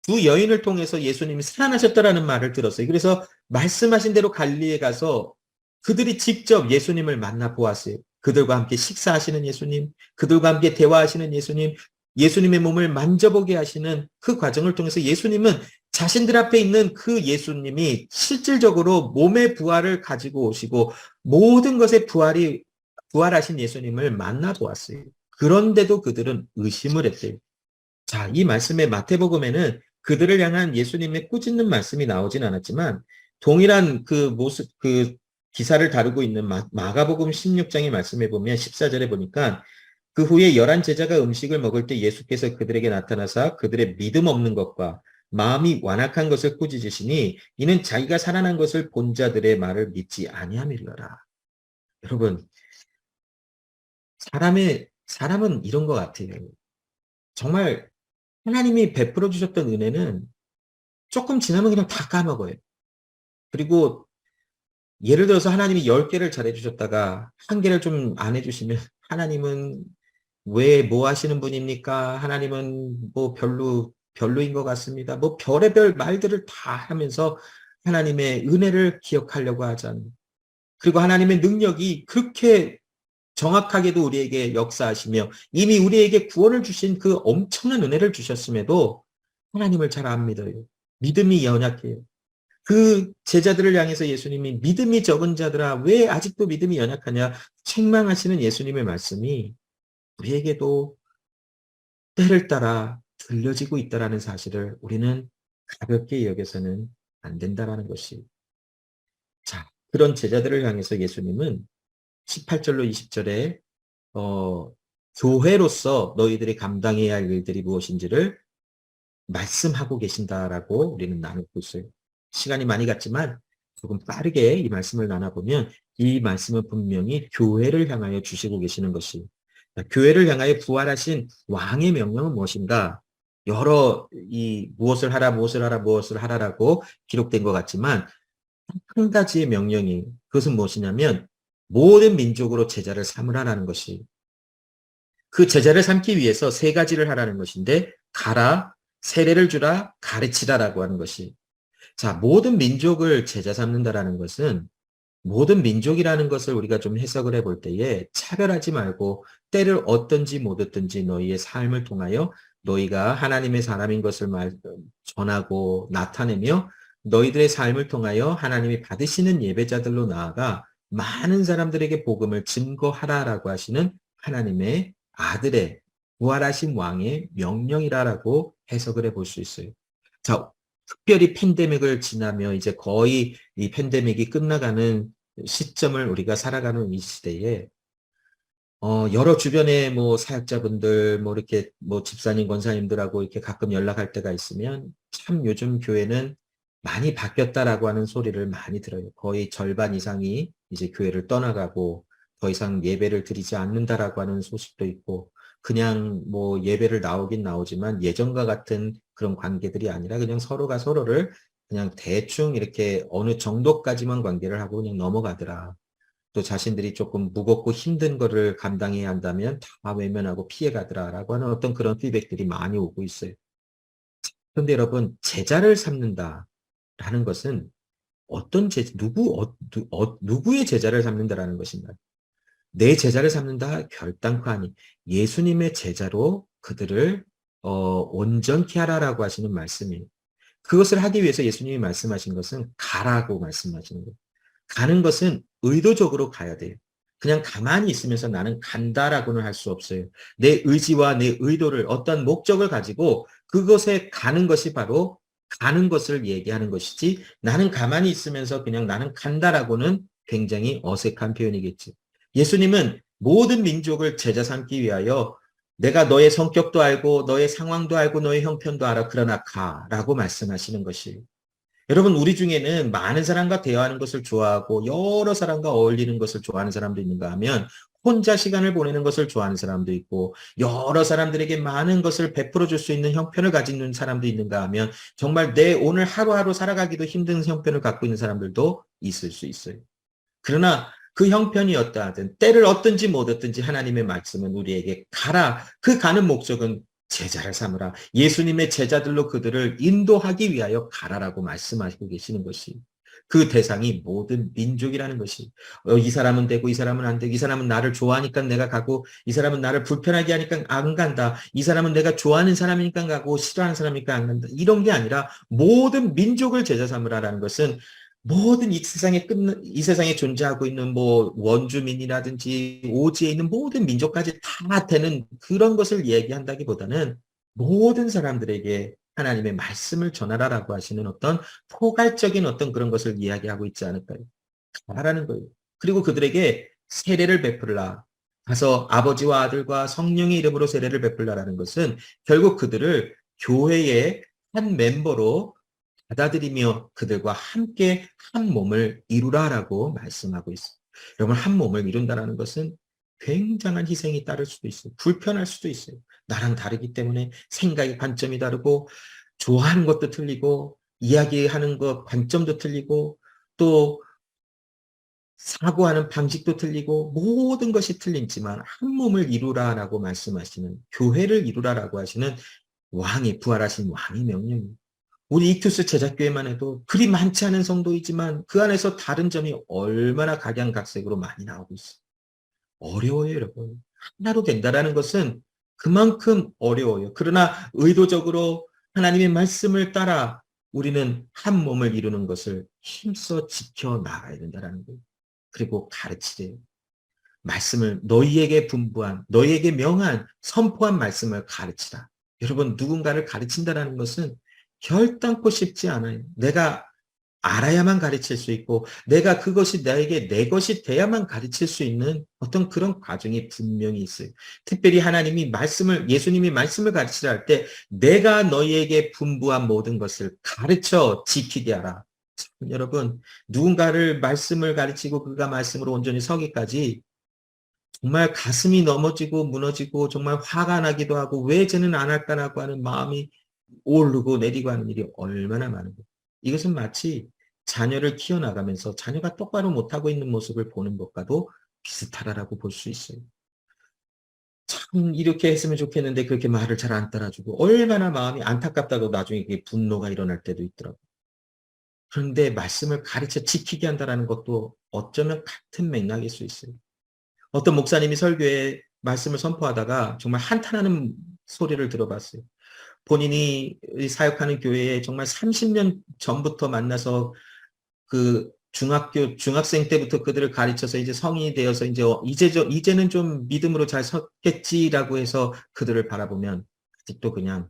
두 여인을 통해서 예수님이 살아나셨다라는 말을 들었어요. 그래서 말씀하신 대로 갈릴리에 가서 그들이 직접 예수님을 만나 보았어요. 그들과 함께 식사하시는 예수님, 그들과 함께 대화하시는 예수님, 예수님의 몸을 만져보게 하시는 그 과정을 통해서 예수님은 자신들 앞에 있는 그 예수님이 실질적으로 몸의 부활을 가지고 오시고 모든 것의 부활하신 예수님을 만나 보았어요. 그런데도 그들은 의심을 했대요. 자, 이 말씀의 마태복음에는 그들을 향한 예수님의 꾸짖는 말씀이 나오진 않았지만 동일한 그 모습, 그 기사를 다루고 있는 마가복음 16장의 말씀에 보면 14절에 보니까 그 후에 11 제자가 음식을 먹을 때 예수께서 그들에게 나타나사 그들의 믿음 없는 것과 마음이 완악한 것을 꾸짖으시니 이는 자기가 살아난 것을 본 자들의 말을 믿지 아니함이러라. 여러분, 사람은 이런 것 같아요. 정말 하나님이 베풀어 주셨던 은혜는 조금 지나면 그냥 다 까먹어요. 그리고 예를 들어서 하나님이 10개를 잘해 주셨다가 1개를 좀 안 해 주시면 하나님은 왜 뭐 하시는 분입니까? 하나님은 뭐 별로인 것 같습니다. 뭐 별의별 말들을 다 하면서 하나님의 은혜를 기억하려고 하잖아요. 그리고 하나님의 능력이 그렇게 정확하게도 우리에게 역사하시며 이미 우리에게 구원을 주신 그 엄청난 은혜를 주셨음에도 하나님을 잘 안 믿어요. 믿음이 연약해요. 그 제자들을 향해서 예수님이 믿음이 적은 자들아 왜 아직도 믿음이 연약하냐 책망하시는 예수님의 말씀이 우리에게도 때를 따라 들려지고 있다라는 사실을 우리는 가볍게 여겨서는 안 된다라는 것이. 자, 그런 제자들을 향해서 예수님은 18절로 20절에 교회로서 너희들이 감당해야 할 일들이 무엇인지를 말씀하고 계신다라고 우리는 나누고 있어요. 시간이 많이 갔지만 조금 빠르게 이 말씀을 나눠보면 이 말씀은 분명히 교회를 향하여 주시고 계시는 것이 교회를 향하여 부활하신 왕의 명령은 무엇인가? 여러 무엇을 하라라고 기록된 것 같지만 한 가지의 명령이 그것은 무엇이냐면 모든 민족으로 제자를 삼으라는 것이 그 제자를 삼기 위해서 세 가지를 하라는 것인데 가라, 세례를 주라, 가르치라라고 하는 것이 자, 모든 민족을 제자 삼는다라는 것은 모든 민족이라는 것을 우리가 좀 해석을 해볼 때에 차별하지 말고 때를 얻든지 못 얻든지 너희의 삶을 통하여 너희가 하나님의 사람인 것을 전하고 나타내며 너희들의 삶을 통하여 하나님이 받으시는 예배자들로 나아가 많은 사람들에게 복음을 증거하라라고 하시는 하나님의 아들의 부활하신 왕의 명령이라고 해석을 해볼 수 있어요. 자, 특별히 팬데믹을 지나며 이제 거의 이 팬데믹이 끝나가는 시점을 우리가 살아가는 이 시대에 여러 주변에 뭐 사역자분들 뭐 이렇게 뭐 집사님 권사님들하고 이렇게 가끔 연락할 때가 있으면 참 요즘 교회는 많이 바뀌었다라고 하는 소리를 많이 들어요. 거의 절반 이상이 이제 교회를 떠나가고 더 이상 예배를 드리지 않는다라고 하는 소식도 있고 그냥 뭐 예배를 나오긴 나오지만 예전과 같은 그런 관계들이 아니라 그냥 서로가 서로를 그냥 대충 이렇게 어느 정도까지만 관계를 하고 그냥 넘어가더라. 또 자신들이 조금 무겁고 힘든 거를 감당해야 한다면 다 외면하고 피해가더라라고 하는 어떤 그런 피드백들이 많이 오고 있어요. 그런데 여러분, 제자를 삼는다라는 것은 누구의 제자를 삼는다라는 것인가? 내 제자를 삼는다 결단코 아니 예수님의 제자로 그들을 온전케 하라라고 하시는 말씀이에요. 그것을 하기 위해서 예수님이 말씀하신 것은 가라고 말씀하시는 거예요. 가는 것은 의도적으로 가야 돼요. 그냥 가만히 있으면서 나는 간다라고는 할 수 없어요. 내 의지와 내 의도를 어떤 목적을 가지고 그것에 가는 것이 바로 가는 것을 얘기하는 것이지 나는 가만히 있으면서 그냥 나는 간다라고는 굉장히 어색한 표현이겠지. 예수님은 모든 민족을 제자 삼기 위하여 내가 너의 성격도 알고 너의 상황도 알고 너의 형편도 알아. 그러나 가라고 말씀하시는 것이 여러분 우리 중에는 많은 사람과 대화하는 것을 좋아하고 여러 사람과 어울리는 것을 좋아하는 사람도 있는가 하면 혼자 시간을 보내는 것을 좋아하는 사람도 있고 여러 사람들에게 많은 것을 베풀어 줄 수 있는 형편을 가지는 사람도 있는가 하면 정말 내 오늘 하루하루 살아가기도 힘든 형편을 갖고 있는 사람들도 있을 수 있어요. 그러나 그 형편이 어떠하든 때를 얻든지 못 얻든지 하나님의 말씀은 우리에게 가라. 그 가는 목적은 제자를 삼으라. 예수님의 제자들로 그들을 인도하기 위하여 가라라고 말씀하시고 계시는 것이 그 대상이 모든 민족이라는 것이 이 사람은 되고 이 사람은 안 되고 이 사람은 나를 좋아하니까 내가 가고 이 사람은 나를 불편하게 하니까 안 간다. 이 사람은 내가 좋아하는 사람이니까 가고 싫어하는 사람이니까 안 간다. 이런 게 아니라 모든 민족을 제자 삼으라라는 것은 모든 이 세상에 존재하고 있는 뭐 원주민이라든지 오지에 있는 모든 민족까지 다 되는 그런 것을 얘기한다기보다는 모든 사람들에게 하나님의 말씀을 전하라라고 하시는 어떤 포괄적인 어떤 그런 것을 이야기하고 있지 않을까요? 가라는 거예요. 그리고 그들에게 세례를 베풀라. 가서 아버지와 아들과 성령의 이름으로 세례를 베풀라라는 것은 결국 그들을 교회의 한 멤버로 받아들이며 그들과 함께 한 몸을 이루라라고 말씀하고 있습니다. 여러분, 한 몸을 이룬다는 것은 굉장한 희생이 따를 수도 있어요. 불편할 수도 있어요. 나랑 다르기 때문에 생각의 관점이 다르고 좋아하는 것도 틀리고 이야기하는 것 관점도 틀리고 또 사고하는 방식도 틀리고 모든 것이 틀리지만 한 몸을 이루라라고 말씀하시는 교회를 이루라라고 하시는 부활하신 왕의 명령입니다. 우리 이큐스 제자교회만 해도 그리 많지 않은 성도이지만 그 안에서 다른 점이 얼마나 각양각색으로 많이 나오고 있어요. 어려워요, 여러분. 하나로 된다라는 것은 그만큼 어려워요. 그러나 의도적으로 하나님의 말씀을 따라 우리는 한 몸을 이루는 것을 힘써 지켜나가야 된다는 거예요. 그리고 가르치래요. 말씀을 너희에게 분부한, 너희에게 명한, 선포한 말씀을 가르치라. 여러분, 누군가를 가르친다는 것은 결단코 쉽지 않아요. 내가 알아야만 가르칠 수 있고, 내가 그것이 나에게 내 것이 돼야만 가르칠 수 있는 어떤 그런 과정이 분명히 있어요. 특별히 예수님이 말씀을 가르치라 할 때, 내가 너희에게 분부한 모든 것을 가르쳐 지키게 하라. 여러분, 누군가를 말씀을 가르치고 그가 말씀으로 온전히 서기까지 정말 가슴이 넘어지고 무너지고 정말 화가 나기도 하고 왜 쟤는 안 할까라고 하는 마음이 오르고 내리고 하는 일이 얼마나 많은 거예요. 이것은 마치 자녀를 키워나가면서 자녀가 똑바로 못하고 있는 모습을 보는 것과도 비슷하다라고 볼 수 있어요. 참 이렇게 했으면 좋겠는데 그렇게 말을 잘 안 따라주고 얼마나 마음이 안타깝다고 나중에 그게 분노가 일어날 때도 있더라고요. 그런데 말씀을 가르쳐 지키게 한다는 것도 어쩌면 같은 맥락일 수 있어요. 어떤 목사님이 설교에 말씀을 선포하다가 정말 한탄하는 소리를 들어봤어요. 본인이 사역하는 교회에 정말 30년 전부터 만나서 그 중학생 때부터 그들을 가르쳐서 이제 성인이 되어서 이제는 좀 믿음으로 잘 섰겠지라고 해서 그들을 바라보면 아직도 그냥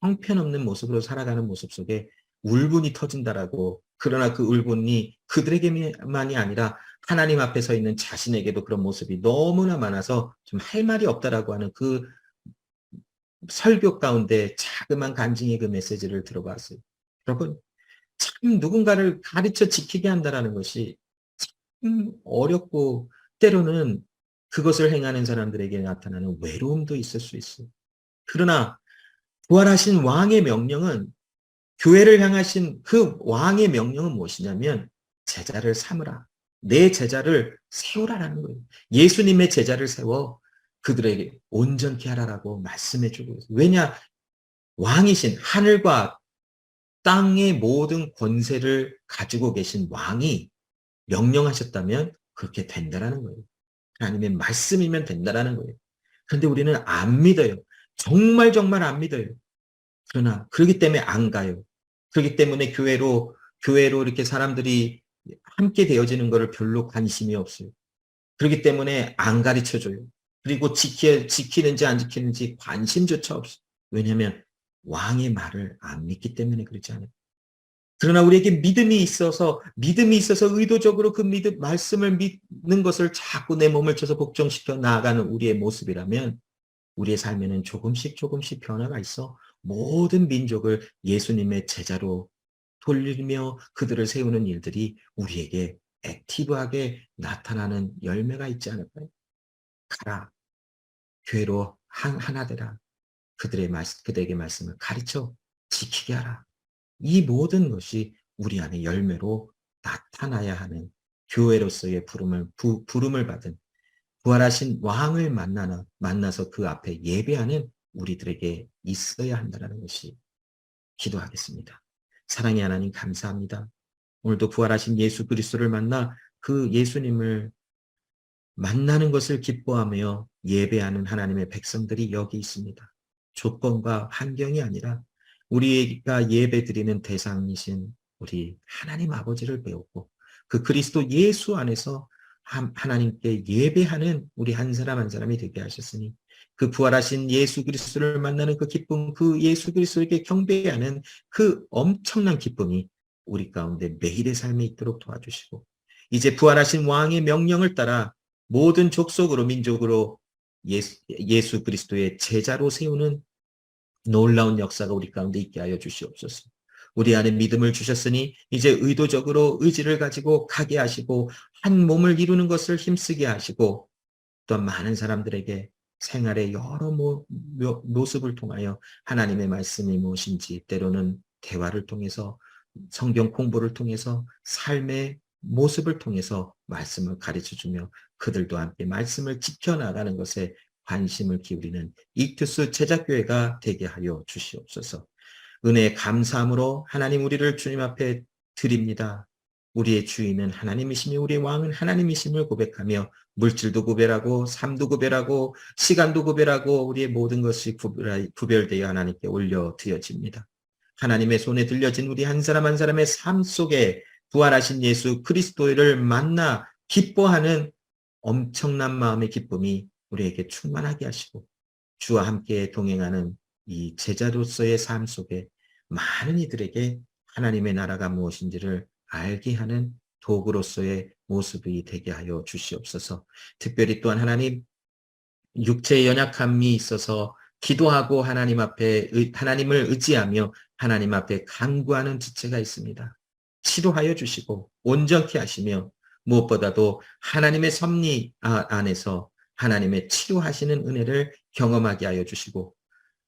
형편없는 모습으로 살아가는 모습 속에 울분이 터진다라고 그러나 그 울분이 그들에게만이 아니라 하나님 앞에 서 있는 자신에게도 그런 모습이 너무나 많아서 좀 할 말이 없다라고 하는 그 설교 가운데 자그만 간증의 그 메시지를 들어봤어요. 여러분, 참 누군가를 가르쳐 지키게 한다는 것이 참 어렵고 때로는 그것을 행하는 사람들에게 나타나는 외로움도 있을 수 있어요. 그러나 부활하신 왕의 명령은 교회를 향하신 그 왕의 명령은 무엇이냐면 제자를 삼으라. 내 제자를 세우라라는 거예요. 예수님의 제자를 세워 그들에게 온전케 하라라고 말씀해 주고 있어요. 왜냐? 왕이신 하늘과 땅의 모든 권세를 가지고 계신 왕이 명령하셨다면 그렇게 된다라는 거예요. 하나님의 말씀이면 된다라는 거예요. 그런데 우리는 안 믿어요. 정말 정말 안 믿어요. 그러나 그렇기 때문에 안 가요. 그렇기 때문에 교회로 이렇게 사람들이 함께 되어지는 것을 별로 관심이 없어요. 그렇기 때문에 안 가르쳐줘요. 그리고 지키는지 안 지키는지 관심조차 없어요. 왜냐하면 왕의 말을 안 믿기 때문에 그렇지 않아요. 그러나 우리에게 믿음이 있어서 의도적으로 그 말씀을 믿는 것을 자꾸 내 몸을 쳐서 복종시켜 나아가는 우리의 모습이라면 우리의 삶에는 조금씩 변화가 있어 모든 민족을 예수님의 제자로 돌리며 그들을 세우는 일들이 우리에게 액티브하게 나타나는 열매가 있지 않을까요? 가라, 교회로 하나 되라. 그들에게 말씀을 가르쳐 지키게 하라. 이 모든 것이 우리 안에 열매로 나타나야 하는 교회로서의 부름을 받은 부활하신 왕을 만나서 그 앞에 예배하는 우리들에게 있어야 한다는 것이 기도하겠습니다. 사랑의 하나님 감사합니다. 오늘도 부활하신 예수 그리스도를 만나 그 예수님을 만나는 것을 기뻐하며 예배하는 하나님의 백성들이 여기 있습니다. 조건과 환경이 아니라 우리가 예배드리는 대상이신 우리 하나님 아버지를 배우고 그 그리스도 예수 안에서 하나님께 예배하는 우리 한 사람 한 사람이 되게 하셨으니 그 부활하신 예수 그리스도를 만나는 그 기쁨, 그 예수 그리스도에게 경배하는 그 엄청난 기쁨이 우리 가운데 매일의 삶에 있도록 도와주시고 이제 부활하신 왕의 명령을 따라 모든 족속으로 민족으로 예수 그리스도의 제자로 세우는 놀라운 역사가 우리 가운데 있게 하여 주시옵소서. 우리 안에 믿음을 주셨으니 이제 의도적으로 의지를 가지고 가게 하시고 한 몸을 이루는 것을 힘쓰게 하시고 또한 많은 사람들에게 생활의 여러 모습을 통하여 하나님의 말씀이 무엇인지 때로는 대화를 통해서 성경 공부를 통해서 삶의 모습을 통해서 말씀을 가르쳐주며 그들도 함께 말씀을 지켜나가는 것에 관심을 기울이는 익투스 제자교회가 되게 하여 주시옵소서. 은혜의 감사함으로 하나님 우리를 주님 앞에 드립니다. 우리의 주인은 하나님이시며 우리의 왕은 하나님이심을 고백하며 물질도 구별하고 삶도 구별하고 시간도 구별하고 우리의 모든 것이 구별되어 하나님께 올려드려집니다. 하나님의 손에 들려진 우리 한 사람 한 사람의 삶 속에 부활하신 예수 그리스도를 만나 기뻐하는 엄청난 마음의 기쁨이 우리에게 충만하게 하시고 주와 함께 동행하는 이 제자로서의 삶 속에 많은 이들에게 하나님의 나라가 무엇인지를 알게 하는 도구로서의 모습이 되게 하여 주시옵소서. 특별히 또한 하나님 육체의 연약함이 있어서 기도하고 하나님을 의지하며 하나님 앞에 간구하는 지체가 있습니다. 치료하여 주시고 온전케 하시며 무엇보다도 하나님의 섭리 안에서 하나님의 치료하시는 은혜를 경험하게 하여 주시고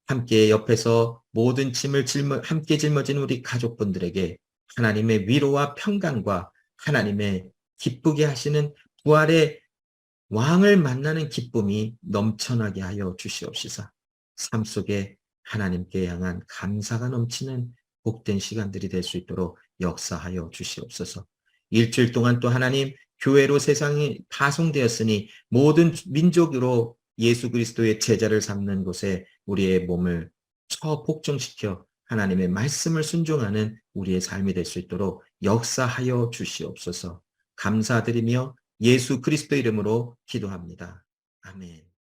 함께 옆에서 모든 짐을 함께 짊어진 우리 가족분들에게 하나님의 위로와 평강과 하나님의 기쁘게 하시는 부활의 왕을 만나는 기쁨이 넘쳐나게 하여 주시옵시사. 삶 속에 하나님께 향한 감사가 넘치는 복된 시간들이 될 수 있도록 역사하여 주시옵소서. 일주일 동안 또 하나님 교회로 세상이 파송되었으니 모든 민족으로 예수 그리스도의 제자를 삼는 곳에 우리의 몸을 복종시켜 하나님의 말씀을 순종하는 우리의 삶이 될 수 있도록 역사하여 주시옵소서. 감사드리며 예수 그리스도 이름으로 기도합니다. 아멘.